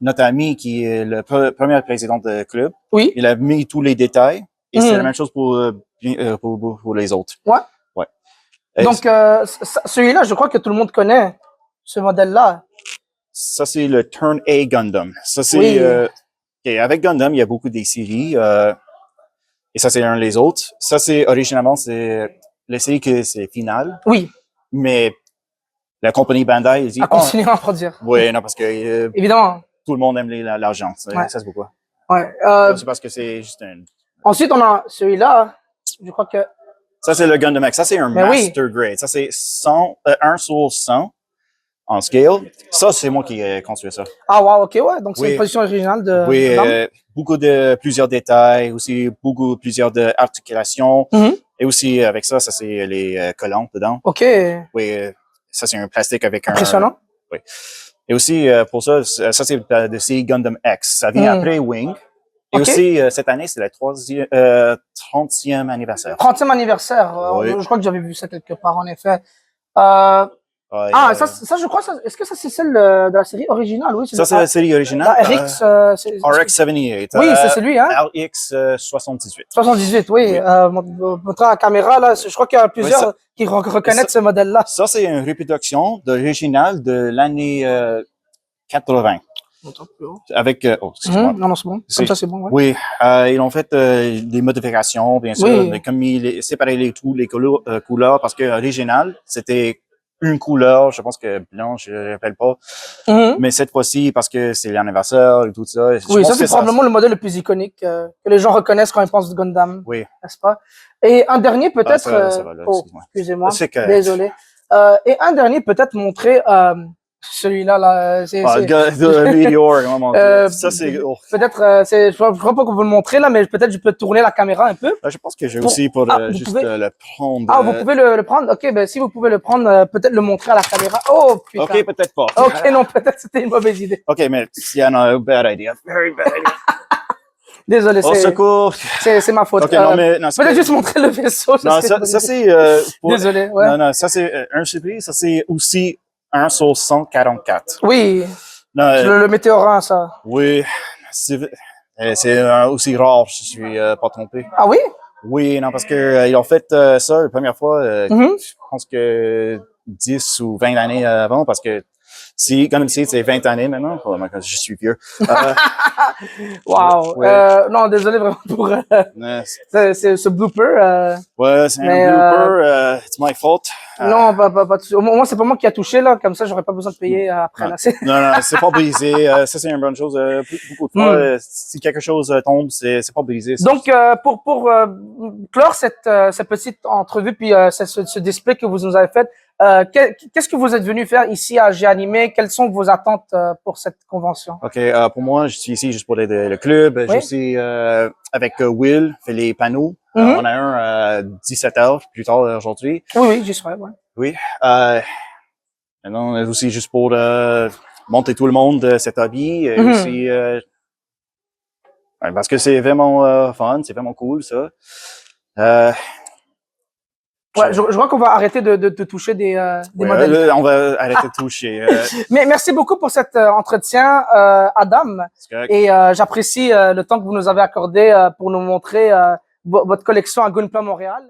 notre ami qui est le premier président du club, Oui. il a mis tous les détails. Et c'est la Mhm. même chose pour les autres. Ouais. Ouais. Et Donc, celui-là, je crois que tout le monde connaît ce modèle-là. ça, c'est le Turn A Gundam. Ça, c'est, Oui. ok, avec Gundam, il y a beaucoup des séries. Et ça, c'est un des autres. Ça, c'est, originalement, c'est la série que c'est finale. Oui. Mais la compagnie Bandai, il dit, À continuer à produire. oui, non, parce que Évidemment. tout le monde aime l'argent. Ouais. Ça, c'est pourquoi. Ouais. C'est parce que c'est juste un... Ensuite, on a celui-là. Je crois que. Ça, c'est le Gundam X. Ça, c'est un Mais oui. Master Grade. Ça, c'est 1 sur 100 en scale. Ça, c'est moi qui ai construit ça. Ah, wow, ok, ouais. Donc, c'est Oui. une position originale de Oui, Gundam. plusieurs détails, aussi plusieurs articulations. Mhm. Et aussi, avec ça, ça, c'est les collantes dedans. Ok. Oui, ça, c'est un plastique avec un... Impressionnant. Oui. Et aussi, pour ça, ça, c'est de série Gundam X. Ça vient Mhm. après Wing. Et Ok. aussi, cette année, c'est le 30e anniversaire. 30e anniversaire. Oui. Je crois que j'avais vu ça quelque part, en effet. Euh, Ouais, ça, je crois, est-ce que ça, c'est celle de la série originale? Oui, ça, c'est la série originale. la RX, RX-78. oui, c'est celui, hein? RX-78. 78, oui. Oui. Montrant à la caméra, là, je crois qu'il y a plusieurs ça- qui reconnaissent ce modèle-là. Ça, c'est une reproduction d'original de l'année 80. Avec, excuse-moi. Non, c'est bon. Comme ça, c'est bon, ouais. Oui, ils ont fait des modifications, bien sûr, Oui. mais comme ils séparaient les couleurs, parce que original, c'était une couleur, je pense que blanche, je ne rappelle pas. Mhm. Mais cette fois-ci, parce que c'est l'anniversaire et tout ça. je Oui, pense ça, que c'est probablement le modèle le plus iconique que les gens reconnaissent quand ils pensent de Gundam, Oui. n'est-ce pas? Et un dernier, peut-être. ça va là, Oh, excuse-moi. excusez-moi. C'est correct. Désolé. Et un dernier, peut-être montrer celui-là, là. Le gars de Meteor, comment ça, c'est... oh. Peut-être, je crois pas qu'on veut le montrer là, mais peut-être je peux tourner la caméra un peu. Je pense que j'ai aussi pour vous juste pouvez- le prendre. Ah, vous pouvez le prendre? Ok, ben si vous pouvez le prendre, peut-être le montrer à la caméra. Oh, putain. OK, peut-être pas. Ok, non, peut-être c'était une mauvaise idée. OK, mais yeah, no, bad idea. Very bad idea. Désolé, Au secours. c'est ma faute. OK, non, mais... Non, Peut-être juste montrer le vaisseau. Non, ça c'est... Désolé, ouais. Non, ça c'est un surprise. Ça c'est aussi 1 sur 144. Oui, Non, le météorin, ça. oui, c'est aussi rare, je suis pas trompé. Ah oui? Oui, non, parce que ils ont fait ça la première fois, Mhm. je pense que 10 ou 20 années avant, parce que si, comme ici, c'est 20 années maintenant, oh my God, je suis vieux. Wow. Ouais. Non, désolé vraiment pour ce blooper. Ouais, c'est Mais, un blooper, it's my fault. Non, pas de souci. Au moins, c'est pas moi qui a touché, là. Comme ça, j'aurais pas besoin de payer après, là. Non, c'est pas brisé. Ça, c'est une bonne chose. Beaucoup de fois, si quelque chose tombe, c'est pas brisé. Donc, pour clore cette petite entrevue, puis ce display que vous nous avez fait, qu'est-ce que vous êtes venu faire ici à G-Animé? Quelles sont vos attentes pour cette convention? OK, pour moi, je suis ici juste pour aider le club. Oui. Je suis avec Will, fait les panneaux. Mhm. On a un à 17 heures plus tard aujourd'hui. Oui, j'y serai, ouais. Oui. Maintenant, aussi juste pour monter tout le monde cet hobby. Et Mhm. aussi, parce que c'est vraiment fun, c'est vraiment cool, ça. Ouais, je crois qu'on va arrêter de toucher des Ouais, modèles. là, on va arrêter de toucher. Mais merci beaucoup pour cet entretien, Adam. C'est correct. Et j'apprécie le temps que vous nous avez accordé pour nous montrer votre collection à Gunpla Montréal.